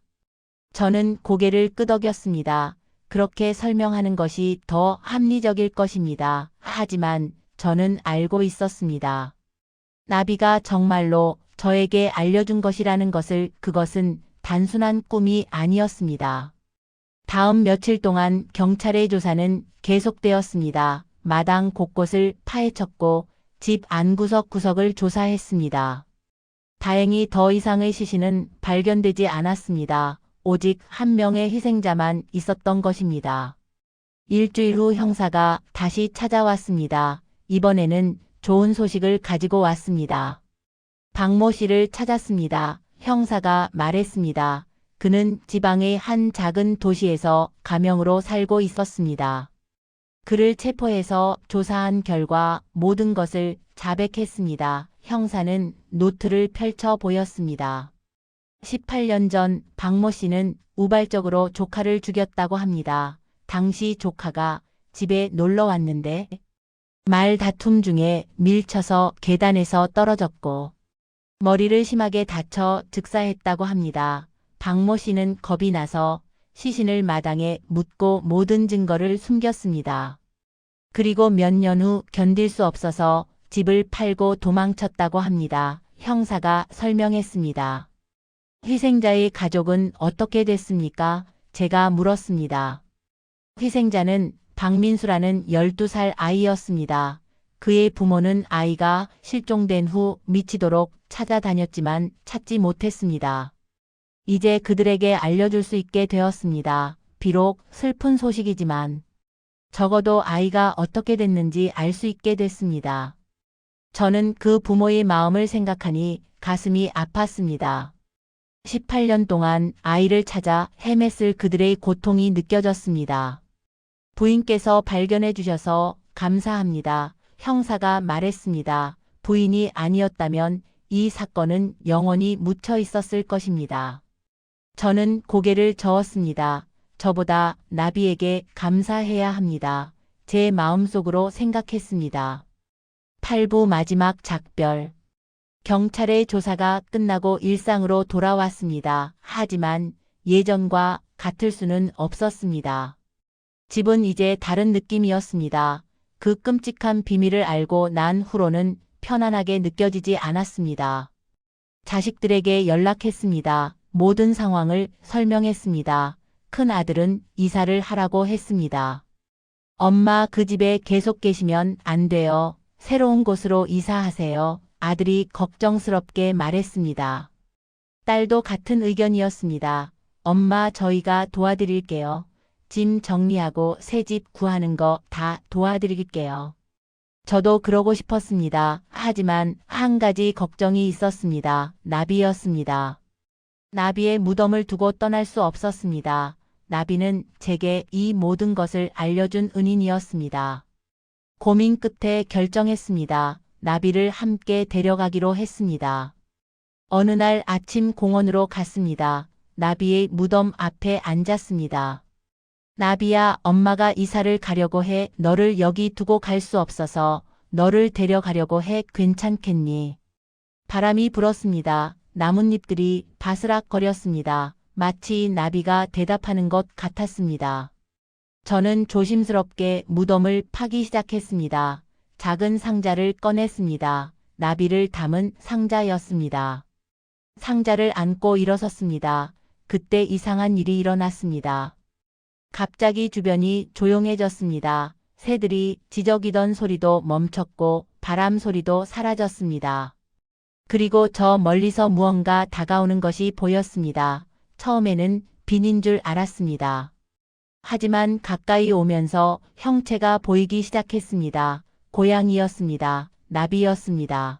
저는 고개를 끄덕였습니다. 그렇게 설명하는 것이 더 합리적일 것입니다. 하지만 저는 알고 있었습니다. 나비가 정말로 저에게 알려준 것이라는 것을. 그것은 단순한 꿈이 아니었습니다. 다음 며칠 동안 경찰의 조사는 계속되었습니다. 마당 곳곳을 파헤쳤고 집 안 구석구석을 조사했습니다. 다행히 더 이상의 시신은 발견되지 않았습니다. 오직 한 명의 희생자만 있었던 것입니다. 일주일 후 형사가 다시 찾아왔습니다. 이번에는 좋은 소식을 가지고 왔습니다. 박모 씨를 찾았습니다. 형사가 말했습니다. 그는 지방의 한 작은 도시에서 가명으로 살고 있었습니다. 그를 체포해서 조사한 결과 모든 것을 자백했습니다. 형사는 노트를 펼쳐 보였습니다. 18년 전 박모 씨는 우발적으로 조카를 죽였다고 합니다. 당시 조카가 집에 놀러 왔는데 말다툼 중에 밀쳐서 계단에서 떨어졌고 머리를 심하게 다쳐 즉사했다고 합니다. 박모 씨는 겁이 나서 시신을 마당에 묻고 모든 증거를 숨겼습니다. 그리고 몇 년 후 견딜 수 없어서 집을 팔고 도망쳤다고 합니다. 형사가 설명했습니다. 희생자의 가족은 어떻게 됐습니까? 제가 물었습니다. 희생자는 박민수라는 12살 아이였습니다. 그의 부모는 아이가 실종된 후 미치도록 찾아다녔지만 찾지 못했습니다. 이제 그들에게 알려줄 수 있게 되었습니다. 비록 슬픈 소식이지만 적어도 아이가 어떻게 됐는지 알 수 있게 됐습니다. 저는 그 부모의 마음을 생각하니 가슴이 아팠습니다. 18년 동안 아이를 찾아 헤맸을 그들의 고통이 느껴졌습니다. 부인께서 발견해 주셔서 감사합니다. 형사가 말했습니다. 부인이 아니었다면 이 사건은 영원히 묻혀 있었을 것입니다. 저는 고개를 저었습니다. 저보다 나비에게 감사해야 합니다. 제 마음속으로 생각했습니다. 8부 마지막 작별. 경찰의 조사가 끝나고 일상으로 돌아왔습니다. 하지만 예전과 같을 수는 없었습니다. 집은 이제 다른 느낌이었습니다. 그 끔찍한 비밀을 알고 난 후로는 편안하게 느껴지지 않았습니다. 자식들에게 연락했습니다. 모든 상황을 설명했습니다. 큰 아들은 이사를 하라고 했습니다. 엄마 그 집에 계속 계시면 안 돼요. 새로운 곳으로 이사하세요. 아들이 걱정스럽게 말했습니다. 딸도 같은 의견이었습니다. 엄마 저희가 도와드릴게요. 짐 정리하고 새 집 구하는 거 다 도와드릴게요. 저도 그러고 싶었습니다. 하지만 한 가지 걱정이 있었습니다. 나비였습니다. 나비의 무덤을 두고 떠날 수 없었습니다. 나비는 제게 이 모든 것을 알려준 은인이었습니다. 고민 끝에 결정했습니다. 나비를 함께 데려가기로 했습니다. 어느 날 아침 공원으로 갔습니다. 나비의 무덤 앞에 앉았습니다. 나비야, 엄마가 이사를 가려고 해. 너를 여기 두고 갈 수 없어서 너를 데려가려고 해. 괜찮겠니? 바람이 불었습니다. 나뭇잎들이 바스락거렸습니다. 마치 나비가 대답하는 것 같았습니다. 저는 조심스럽게 무덤을 파기 시작했습니다. 작은 상자를 꺼냈습니다. 나비를 담은 상자였습니다. 상자를 안고 일어섰습니다. 그때 이상한 일이 일어났습니다. 갑자기 주변이 조용해졌습니다. 새들이 지저귀던 소리도 멈췄고 바람 소리도 사라졌습니다. 그리고 저 멀리서 무언가 다가오는 것이 보였습니다. 처음에는 비인 줄 알았습니다. 하지만 가까이 오면서 형체가 보이기 시작했습니다. 고양이였습니다. 나비였습니다.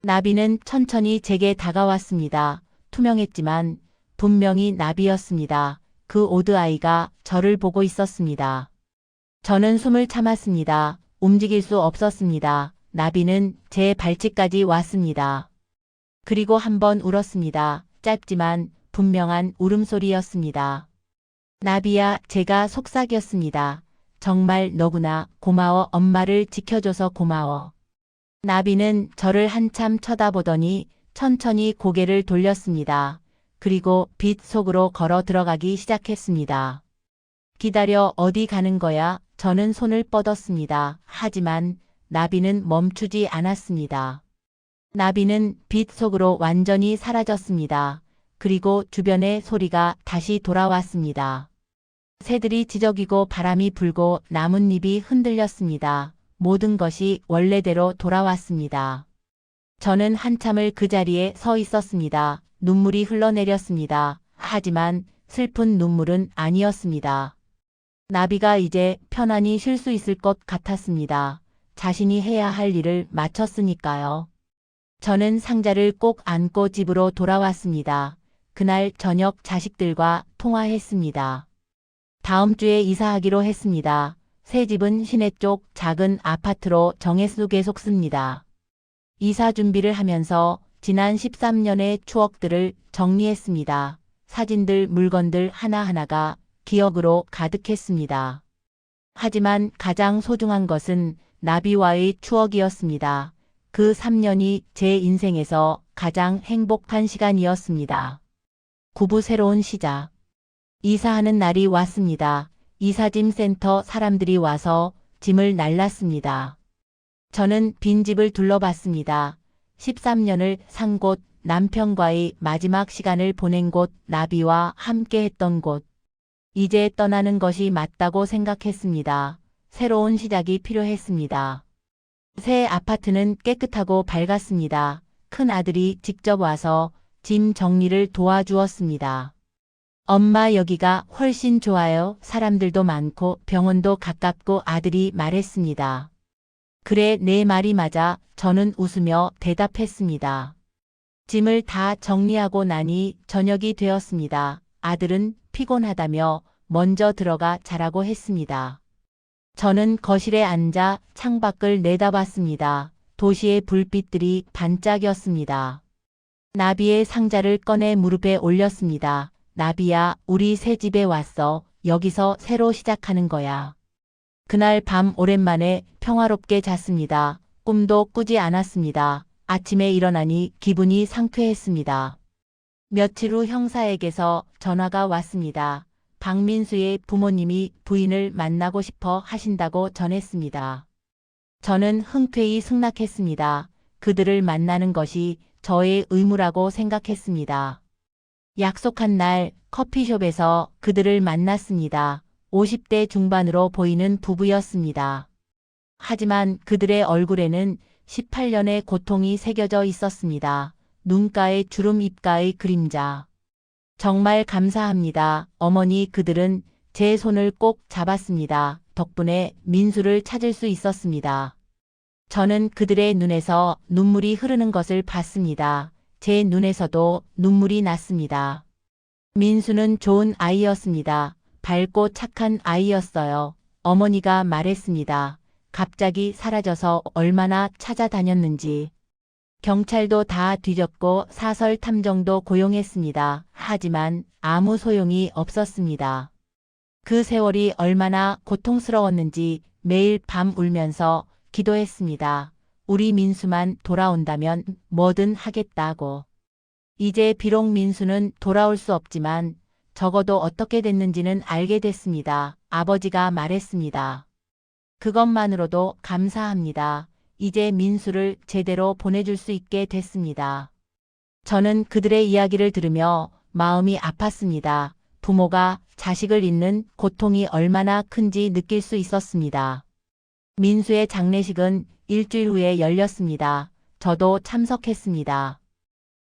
나비는 천천히 제게 다가왔습니다. 투명했지만 분명히 나비였습니다. 그 오드아이가 저를 보고 있었습니다. 저는 숨을 참았습니다. 움직일 수 없었습니다. 나비는 제 발치까지 왔습니다. 그리고 한번 울었습니다. 짧지만 분명한 울음소리였습니다. 나비야, 제가 속삭였습니다. 정말 너구나. 고마워. 엄마를 지켜줘서 고마워. 나비는 저를 한참 쳐다보더니 천천히 고개를 돌렸습니다. 그리고 빛 속으로 걸어 들어가기 시작했습니다. 기다려, 어디 가는 거야? 저는 손을 뻗었습니다. 하지만 나비는 멈추지 않았습니다. 나비는 빛 속으로 완전히 사라졌습니다. 그리고 주변의 소리가 다시 돌아왔습니다. 새들이 지저귀고 바람이 불고 나뭇잎이 흔들렸습니다. 모든 것이 원래대로 돌아왔습니다. 저는 한참을 그 자리에 서 있었습니다. 눈물이 흘러내렸습니다. 하지만 슬픈 눈물은 아니었습니다. 나비가 이제 편안히 쉴 수 있을 것 같았습니다. 자신이 해야 할 일을 마쳤으니까요. 저는 상자를 꼭 안고 집으로 돌아왔습니다. 그날 저녁 자식들과 통화했습니다. 다음 주에 이사하기로 했습니다. 새 집은 시내 쪽 작은 아파트로 정해수 계속 씁니다. 이사 준비를 하면서 지난 13년의 추억들을 정리했습니다. 사진들, 물건들 하나하나가 기억으로 가득했습니다. 하지만 가장 소중한 것은 나비와의 추억이었습니다. 그 3년이 제 인생에서 가장 행복한 시간이었습니다. 구부 새로운 시작. 이사하는 날이 왔습니다. 이사짐 센터 사람들이 와서 짐을 날랐습니다. 저는 빈집을 둘러봤습니다. 13년을 산 곳, 남편과의 마지막 시간을 보낸 곳, 나비와 함께 했던 곳. 이제 떠나는 것이 맞다고 생각했습니다. 새로운 시작이 필요했습니다. 새 아파트는 깨끗하고 밝았습니다. 큰 아들이 직접 와서 짐 정리를 도와주었습니다. 엄마, 여기가 훨씬 좋아요. 사람들도 많고 병원도 가깝고, 아들이 말했습니다. 그래, 내 말이 맞아. 저는 웃으며 대답했습니다. 짐을 다 정리하고 나니 저녁이 되었습니다. 아들은 피곤하다며 먼저 들어가 자라고 했습니다. 저는 거실에 앉아 창밖을 내다봤습니다. 도시의 불빛들이 반짝였습니다. 나비의 상자를 꺼내 무릎에 올렸습니다. 나비야, 우리 새 집에 왔어. 여기서 새로 시작하는 거야. 그날 밤 오랜만에 평화롭게 잤습니다. 꿈도 꾸지 않았습니다. 아침에 일어나니 기분이 상쾌했습니다. 며칠 후 형사에게서 전화가 왔습니다. 박민수의 부모님이 부인을 만나고 싶어 하신다고 전했습니다. 저는 흔쾌히 승낙했습니다. 그들을 만나는 것이 저의 의무라고 생각했습니다. 약속한 날 커피숍에서 그들을 만났습니다. 50대 중반으로 보이는 부부였습니다. 하지만 그들의 얼굴에는 18년의 고통이 새겨져 있었습니다. 눈가의 주름, 입가의 그림자. 정말 감사합니다. 어머니. 그들은 제 손을 꼭 잡았습니다. 덕분에 민수를 찾을 수 있었습니다. 저는 그들의 눈에서 눈물이 흐르는 것을 봤습니다. 제 눈에서도 눈물이 났습니다. 민수는 좋은 아이였습니다. 밝고 착한 아이였어요. 어머니가 말했습니다. 갑자기 사라져서 얼마나 찾아다녔는지. 경찰도 다 뒤졌고 사설 탐정도 고용했습니다. 하지만 아무 소용이 없었습니다. 그 세월이 얼마나 고통스러웠는지 매일 밤 울면서 기도했습니다. 우리 민수만 돌아온다면 뭐든 하겠다고. 이제 비록 민수는 돌아올 수 없지만 적어도 어떻게 됐는지는 알게 됐습니다. 아버지가 말했습니다. 그것만으로도 감사합니다. 이제 민수를 제대로 보내줄 수 있게 됐습니다. 저는 그들의 이야기를 들으며 마음이 아팠습니다. 부모가 자식을 잃는 고통이 얼마나 큰지 느낄 수 있었습니다. 민수의 장례식은 일주일 후에 열렸습니다. 저도 참석했습니다.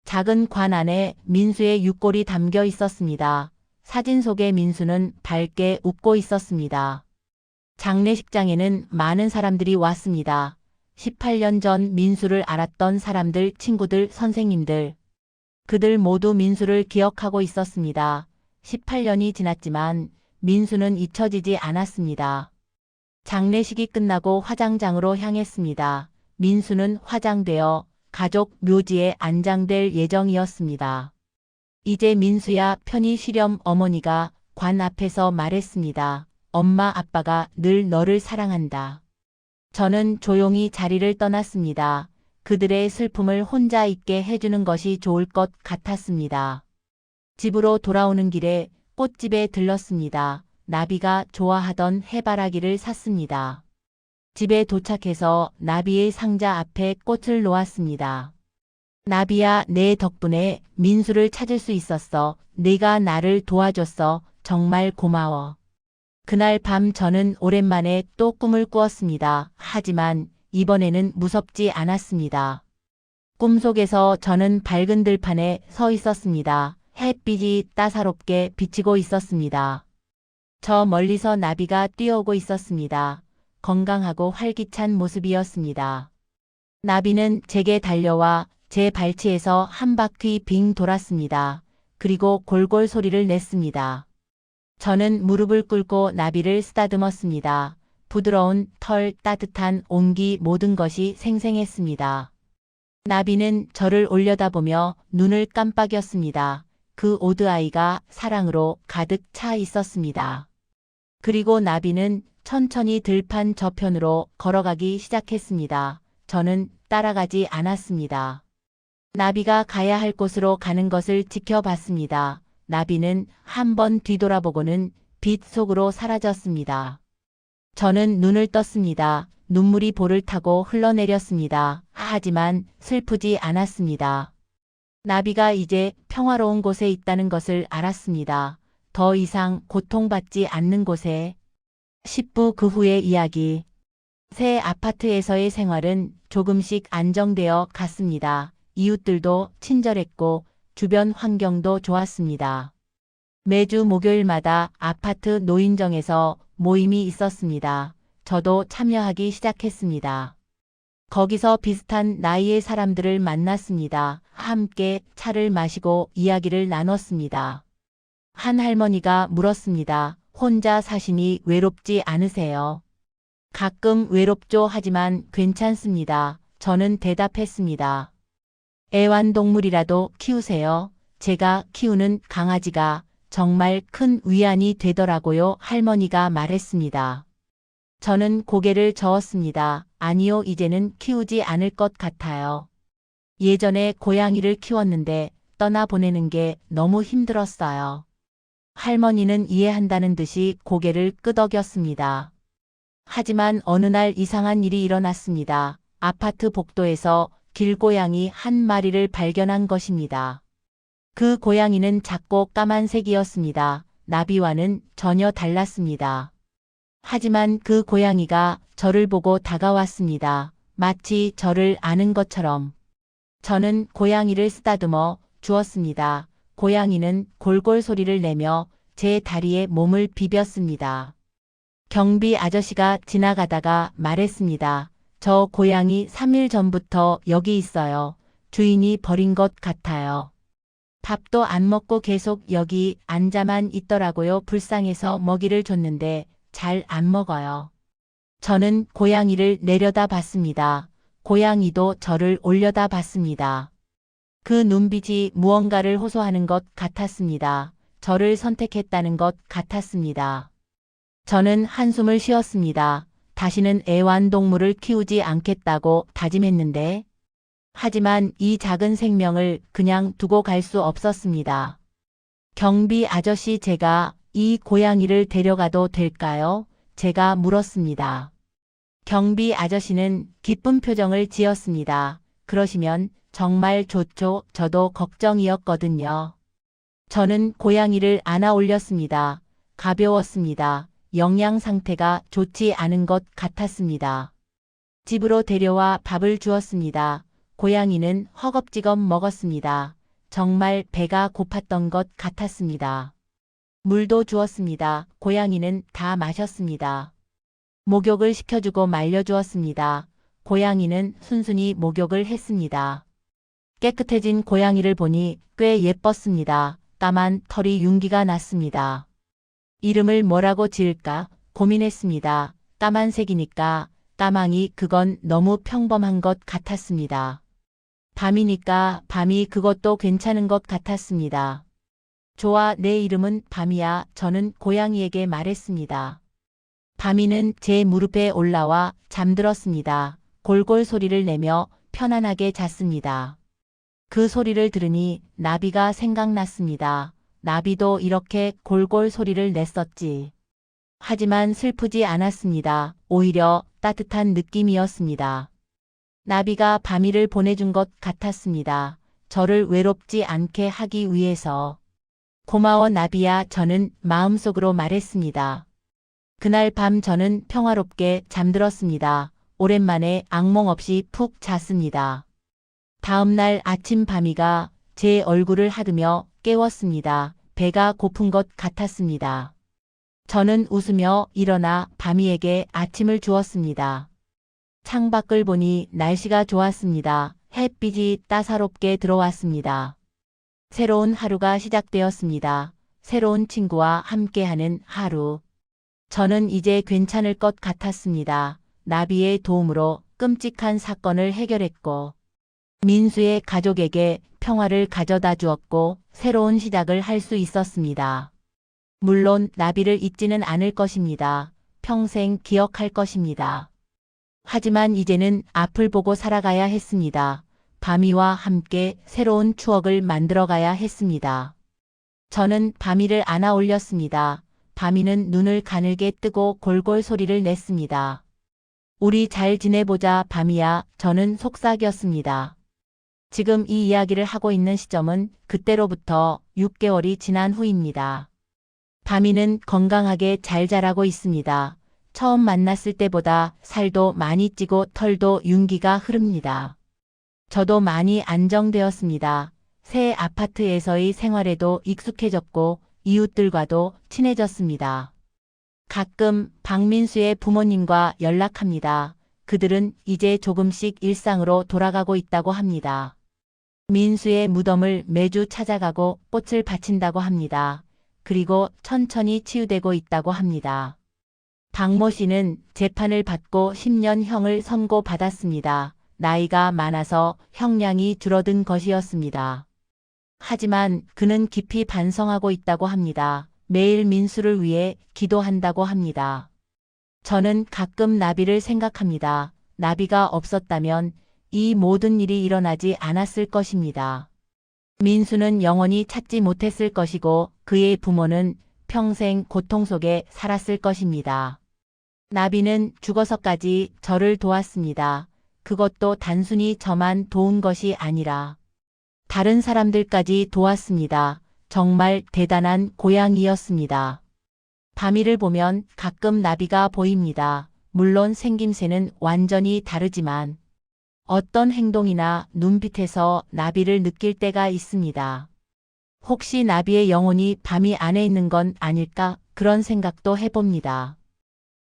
작은 관 안에 민수의 육골이 담겨 있었습니다. 사진 속의 민수는 밝게 웃고 있었습니다. 장례식장에는 많은 사람들이 왔습니다. 18년 전 민수를 알았던 사람들, 친구들, 선생님들. 그들 모두 민수를 기억하고 있었습니다. 18년이 지났지만 민수는 잊혀지지 않았습니다. 장례식이 끝나고 화장장으로 향했습니다. 민수는 화장되어 가족 묘지에 안장될 예정이었습니다. 이제 민수야 편히 쉬렴. 어머니가 관 앞에서 말했습니다. 엄마 아빠가 늘 너를 사랑한다. 저는 조용히 자리를 떠났습니다. 그들의 슬픔을 혼자 있게 해주는 것이 좋을 것 같았습니다. 집으로 돌아오는 길에 꽃집에 들렀습니다. 나비가 좋아하던 해바라기를 샀습니다. 집에 도착해서 나비의 상자 앞에 꽃을 놓았습니다. 나비야, 내 덕분에 민수를 찾을 수 있었어. 네가 나를 도와줬어. 정말 고마워. 그날 밤 저는 오랜만에 또 꿈을 꾸었습니다. 하지만 이번에는 무섭지 않았습니다. 꿈속에서 저는 밝은 들판에 서 있었습니다. 햇빛이 따사롭게 비치고 있었습니다. 저 멀리서 나비가 뛰어오고 있었습니다. 건강하고 활기찬 모습이었습니다. 나비는 제게 달려와 제 발치에서 한 바퀴 빙 돌았습니다. 그리고 골골 소리를 냈습니다. 저는 무릎을 꿇고 나비를 쓰다듬었습니다. 부드러운 털, 따뜻한 온기, 모든 것이 생생했습니다. 나비는 저를 올려다보며 눈을 깜빡였습니다. 그 오드아이가 사랑으로 가득 차 있었습니다. 그리고 나비는 천천히 들판 저편으로 걸어가기 시작했습니다. 저는 따라가지 않았습니다. 나비가 가야 할 곳으로 가는 것을 지켜봤습니다. 나비는 한 번 뒤돌아보고는 빛 속으로 사라졌습니다. 저는 눈을 떴습니다. 눈물이 볼을 타고 흘러내렸습니다. 하지만 슬프지 않았습니다. 나비가 이제 평화로운 곳에 있다는 것을 알았습니다. 더 이상 고통받지 않는 곳에. 10부 그 후의 이야기. 새 아파트에서의 생활은 조금씩 안정되어 갔습니다. 이웃들도 친절했고 주변 환경도 좋았습니다. 매주 목요일마다 아파트 노인정에서 모임이 있었습니다. 저도 참여하기 시작했습니다. 거기서 비슷한 나이의 사람들을 만났습니다. 함께 차를 마시고 이야기를 나눴습니다. 한 할머니가 물었습니다. 혼자 사시니 외롭지 않으세요? 가끔 외롭죠. 하지만 괜찮습니다. 저는 대답했습니다. 애완동물이라도 키우세요? 제가 키우는 강아지가 정말 큰 위안이 되더라고요. 할머니가 말했습니다. 저는 고개를 저었습니다. 아니요, 이제는 키우지 않을 것 같아요. 예전에 고양이를 키웠는데 떠나보내는 게 너무 힘들었어요. 할머니는 이해한다는 듯이 고개를 끄덕였습니다. 하지만 어느 날 이상한 일이 일어났습니다. 아파트 복도에서 길고양이 한 마리를 발견한 것입니다. 그 고양이는 작고 까만색이었습니다. 나비와는 전혀 달랐습니다. 하지만 그 고양이가 저를 보고 다가왔습니다. 마치 저를 아는 것처럼. 저는 고양이를 쓰다듬어 주었습니다. 고양이는 골골 소리를 내며 제 다리에 몸을 비볐습니다. 경비 아저씨가 지나가다가 말했습니다. 저 고양이 3일 전부터 여기 있어요. 주인이 버린 것 같아요. 밥도 안 먹고 계속 여기 앉아만 있더라고요. 불쌍해서 먹이를 줬는데 잘 안 먹어요. 저는 고양이를 내려다봤습니다. 고양이도 저를 올려다봤습니다. 그 눈빛이 무언가를 호소하는 것 같았습니다. 저를 선택했다는 것 같았습니다. 저는 한숨을 쉬었습니다. 다시는 애완동물을 키우지 않겠다고 다짐했는데, 하지만 이 작은 생명을 그냥 두고 갈 수 없었습니다. 경비 아저씨, 제가 이 고양이를 데려가도 될까요? 제가 물었습니다. 경비 아저씨는 기쁜 표정을 지었습니다. 그러시면 정말 좋죠. 저도 걱정이었거든요. 저는 고양이를 안아 올렸습니다. 가벼웠습니다. 영양 상태가 좋지 않은 것 같았습니다. 집으로 데려와 밥을 주었습니다. 고양이는 허겁지겁 먹었습니다. 정말 배가 고팠던 것 같았습니다. 물도 주었습니다. 고양이는 다 마셨습니다. 목욕을 시켜주고 말려주었습니다. 고양이는 순순히 목욕을 했습니다. 깨끗해진 고양이를 보니 꽤 예뻤습니다. 까만 털이 윤기가 났습니다. 이름을 뭐라고 지을까 고민했습니다. 까만색이니까 까망이, 그건 너무 평범한 것 같았습니다. 밤이니까 밤이, 그것도 괜찮은 것 같았습니다. 좋아, 내 이름은 밤이야. 저는 고양이에게 말했습니다. 밤이는 제 무릎에 올라와 잠들었습니다. 골골 소리를 내며 편안하게 잤습니다. 그 소리를 들으니 나비가 생각났습니다. 나비도 이렇게 골골 소리를 냈었지. 하지만 슬프지 않았습니다. 오히려 따뜻한 느낌이었습니다. 나비가 밤이를 보내준 것 같았습니다. 저를 외롭지 않게 하기 위해서. 고마워 나비야, 저는 마음속으로 말했습니다. 그날 밤 저는 평화롭게 잠들었습니다. 오랜만에 악몽 없이 푹 잤습니다. 다음 날 아침 밤이가 제 얼굴을 하드며 깨웠습니다. 배가 고픈 것 같았습니다. 저는 웃으며 일어나 밤이에게 아침을 주었습니다. 창밖을 보니 날씨가 좋았습니다. 햇빛이 따사롭게 들어왔습니다. 새로운 하루가 시작되었습니다. 새로운 친구와 함께하는 하루. 저는 이제 괜찮을 것 같았습니다. 나비의 도움으로 끔찍한 사건을 해결했고, 민수의 가족에게 평화를 가져다 주었고, 새로운 시작을 할 수 있었습니다. 물론 나비를 잊지는 않을 것입니다. 평생 기억할 것입니다. 하지만 이제는 앞을 보고 살아가야 했습니다. 밤이와 함께 새로운 추억을 만들어가야 했습니다. 저는 밤이를 안아 올렸습니다. 밤이는 눈을 가늘게 뜨고 골골 소리를 냈습니다. 우리 잘 지내보자 밤이야. 저는 속삭였습니다. 지금 이 이야기를 하고 있는 시점은 그때로부터 6개월이 지난 후입니다. 밤이는 건강하게 잘 자라고 있습니다. 처음 만났을 때보다 살도 많이 찌고 털도 윤기가 흐릅니다. 저도 많이 안정되었습니다. 새 아파트에서의 생활에도 익숙해졌고 이웃들과도 친해졌습니다. 가끔 박민수의 부모님과 연락합니다. 그들은 이제 조금씩 일상으로 돌아가고 있다고 합니다. 민수의 무덤을 매주 찾아가고 꽃을 바친다고 합니다. 그리고 천천히 치유되고 있다고 합니다. 박모 씨는 재판을 받고 10년형을 선고받았습니다. 나이가 많아서 형량이 줄어든 것이었습니다. 하지만 그는 깊이 반성하고 있다고 합니다. 매일 민수를 위해 기도한다고 합니다. 저는 가끔 나비를 생각합니다. 나비가 없었다면 이 모든 일이 일어나지 않았을 것입니다. 민수는 영원히 찾지 못했을 것이고 그의 부모는 평생 고통 속에 살았을 것입니다. 나비는 죽어서까지 저를 도왔습니다. 그것도 단순히 저만 도운 것이 아니라 다른 사람들까지 도왔습니다. 정말 대단한 고양이였습니다. 밤이를 보면 가끔 나비가 보입니다. 물론 생김새는 완전히 다르지만 어떤 행동이나 눈빛에서 나비를 느낄 때가 있습니다. 혹시 나비의 영혼이 밤이 안에 있는 건 아닐까 그런 생각도 해봅니다.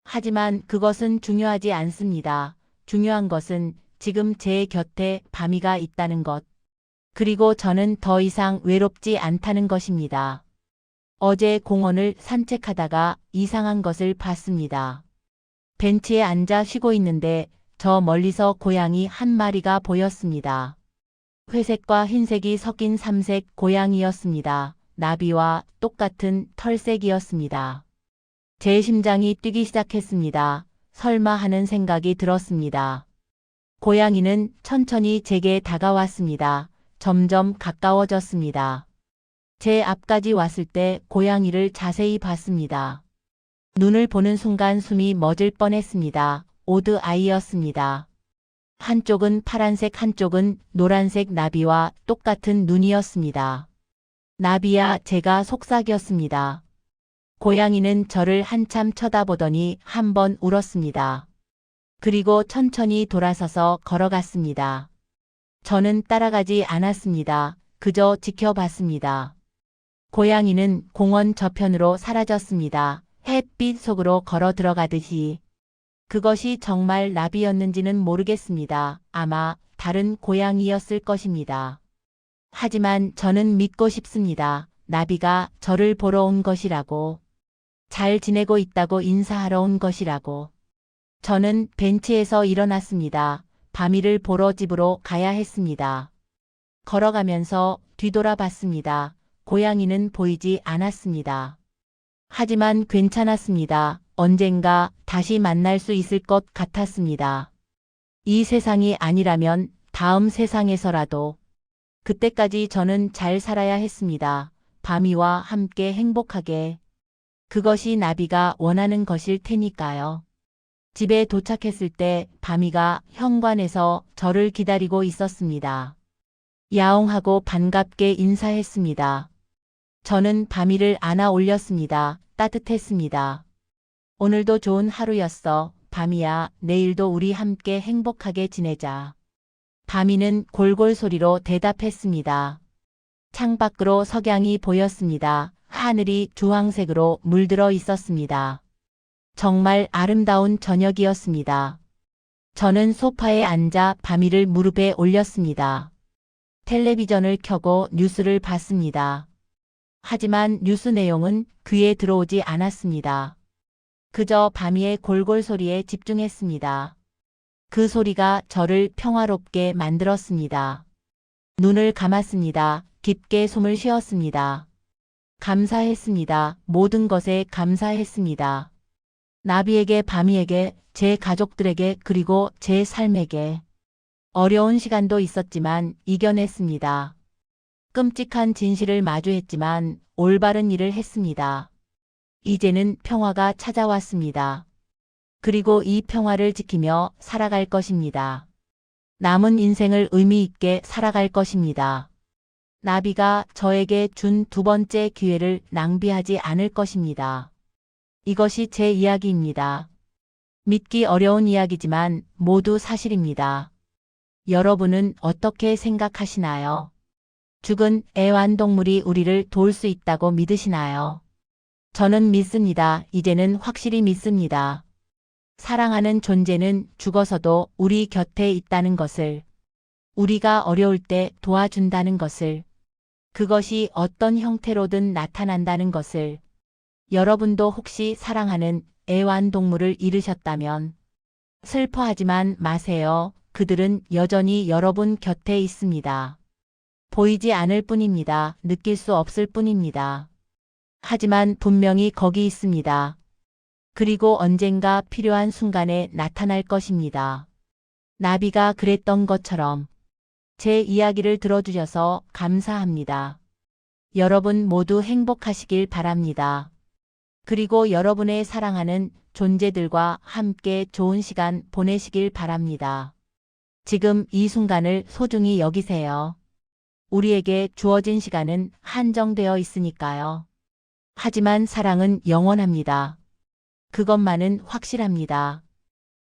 하지만 그것은 중요하지 않습니다. 중요한 것은 지금 제 곁에 밤이가 있다는 것. 그리고 저는 더 이상 외롭지 않다는 것입니다. 어제 공원을 산책하다가 이상한 것을 봤습니다. 벤치에 앉아 쉬고 있는데 저 멀리서 고양이 한 마리가 보였습니다. 회색과 흰색이 섞인 삼색 고양이였습니다. 나비와 똑같은 털색이었습니다. 제 심장이 뛰기 시작했습니다. 설마 하는 생각이 들었습니다. 고양이는 천천히 제게 다가왔습니다. 점점 가까워졌습니다. 제 앞까지 왔을 때 고양이를 자세히 봤습니다. 눈을 보는 순간 숨이 멎을 뻔했습니다. 오드 아이였습니다. 한쪽은 파란색, 한쪽은 노란색 나비와 똑같은 눈이었습니다. 나비야, 제가 속삭였습니다. 고양이는 저를 한참 쳐다보더니 한 번 울었습니다. 그리고 천천히 돌아서서 걸어갔습니다. 저는 따라가지 않았습니다. 그저 지켜봤습니다. 고양이는 공원 저편으로 사라졌습니다. 햇빛 속으로 걸어 들어가듯이. 그것이 정말 나비였는지는 모르겠습니다. 아마 다른 고양이였을 것입니다. 하지만 저는 믿고 싶습니다. 나비가 저를 보러 온 것이라고. 잘 지내고 있다고 인사하러 온 것이라고. 저는 벤치에서 일어났습니다. 바미를 보러 집으로 가야 했습니다. 걸어가면서 뒤돌아봤습니다. 고양이는 보이지 않았습니다. 하지만 괜찮았습니다. 언젠가 다시 만날 수 있을 것 같았습니다. 이 세상이 아니라면 다음 세상에서라도. 그때까지 저는 잘 살아야 했습니다. 바미와 함께 행복하게. 그것이 나비가 원하는 것일 테니까요. 집에 도착했을 때 바미가 현관에서 저를 기다리고 있었습니다. 야옹하고 반갑게 인사했습니다. 저는 바미를 안아 올렸습니다. 따뜻했습니다. 오늘도 좋은 하루였어. 바미야, 내일도 우리 함께 행복하게 지내자. 바미는 골골 소리로 대답했습니다. 창밖으로 석양이 보였습니다. 하늘이 주황색으로 물들어 있었습니다. 정말 아름다운 저녁이었습니다. 저는 소파에 앉아 바미를 무릎에 올렸습니다. 텔레비전을 켜고 뉴스를 봤습니다. 하지만 뉴스 내용은 귀에 들어오지 않았습니다. 그저 바미의 골골 소리에 집중했습니다. 그 소리가 저를 평화롭게 만들었습니다. 눈을 감았습니다. 깊게 숨을 쉬었습니다. 감사했습니다. 모든 것에 감사했습니다. 나비에게, 바미에게, 제 가족들에게, 그리고 제 삶에게. 어려운 시간도 있었지만 이겨냈습니다. 끔찍한 진실을 마주했지만 올바른 일을 했습니다. 이제는 평화가 찾아왔습니다. 그리고 이 평화를 지키며 살아갈 것입니다. 남은 인생을 의미 있게 살아갈 것입니다. 나비가 저에게 준 두 번째 기회를 낭비하지 않을 것입니다. 이것이 제 이야기입니다. 믿기 어려운 이야기지만 모두 사실입니다. 여러분은 어떻게 생각하시나요? 죽은 애완동물이 우리를 도울 수 있다고 믿으시나요? 저는 믿습니다. 이제는 확실히 믿습니다. 사랑하는 존재는 죽어서도 우리 곁에 있다는 것을, 우리가 어려울 때 도와준다는 것을, 그것이 어떤 형태로든 나타난다는 것을. 여러분도 혹시 사랑하는 애완동물을 잃으셨다면 슬퍼하지만 마세요. 그들은 여전히 여러분 곁에 있습니다. 보이지 않을 뿐입니다. 느낄 수 없을 뿐입니다. 하지만 분명히 거기 있습니다. 그리고 언젠가 필요한 순간에 나타날 것입니다. 나비가 그랬던 것처럼. 제 이야기를 들어주셔서 감사합니다. 여러분 모두 행복하시길 바랍니다. 그리고 여러분의 사랑하는 존재들과 함께 좋은 시간 보내시길 바랍니다. 지금 이 순간을 소중히 여기세요. 우리에게 주어진 시간은 한정되어 있으니까요. 하지만 사랑은 영원합니다. 그것만은 확실합니다.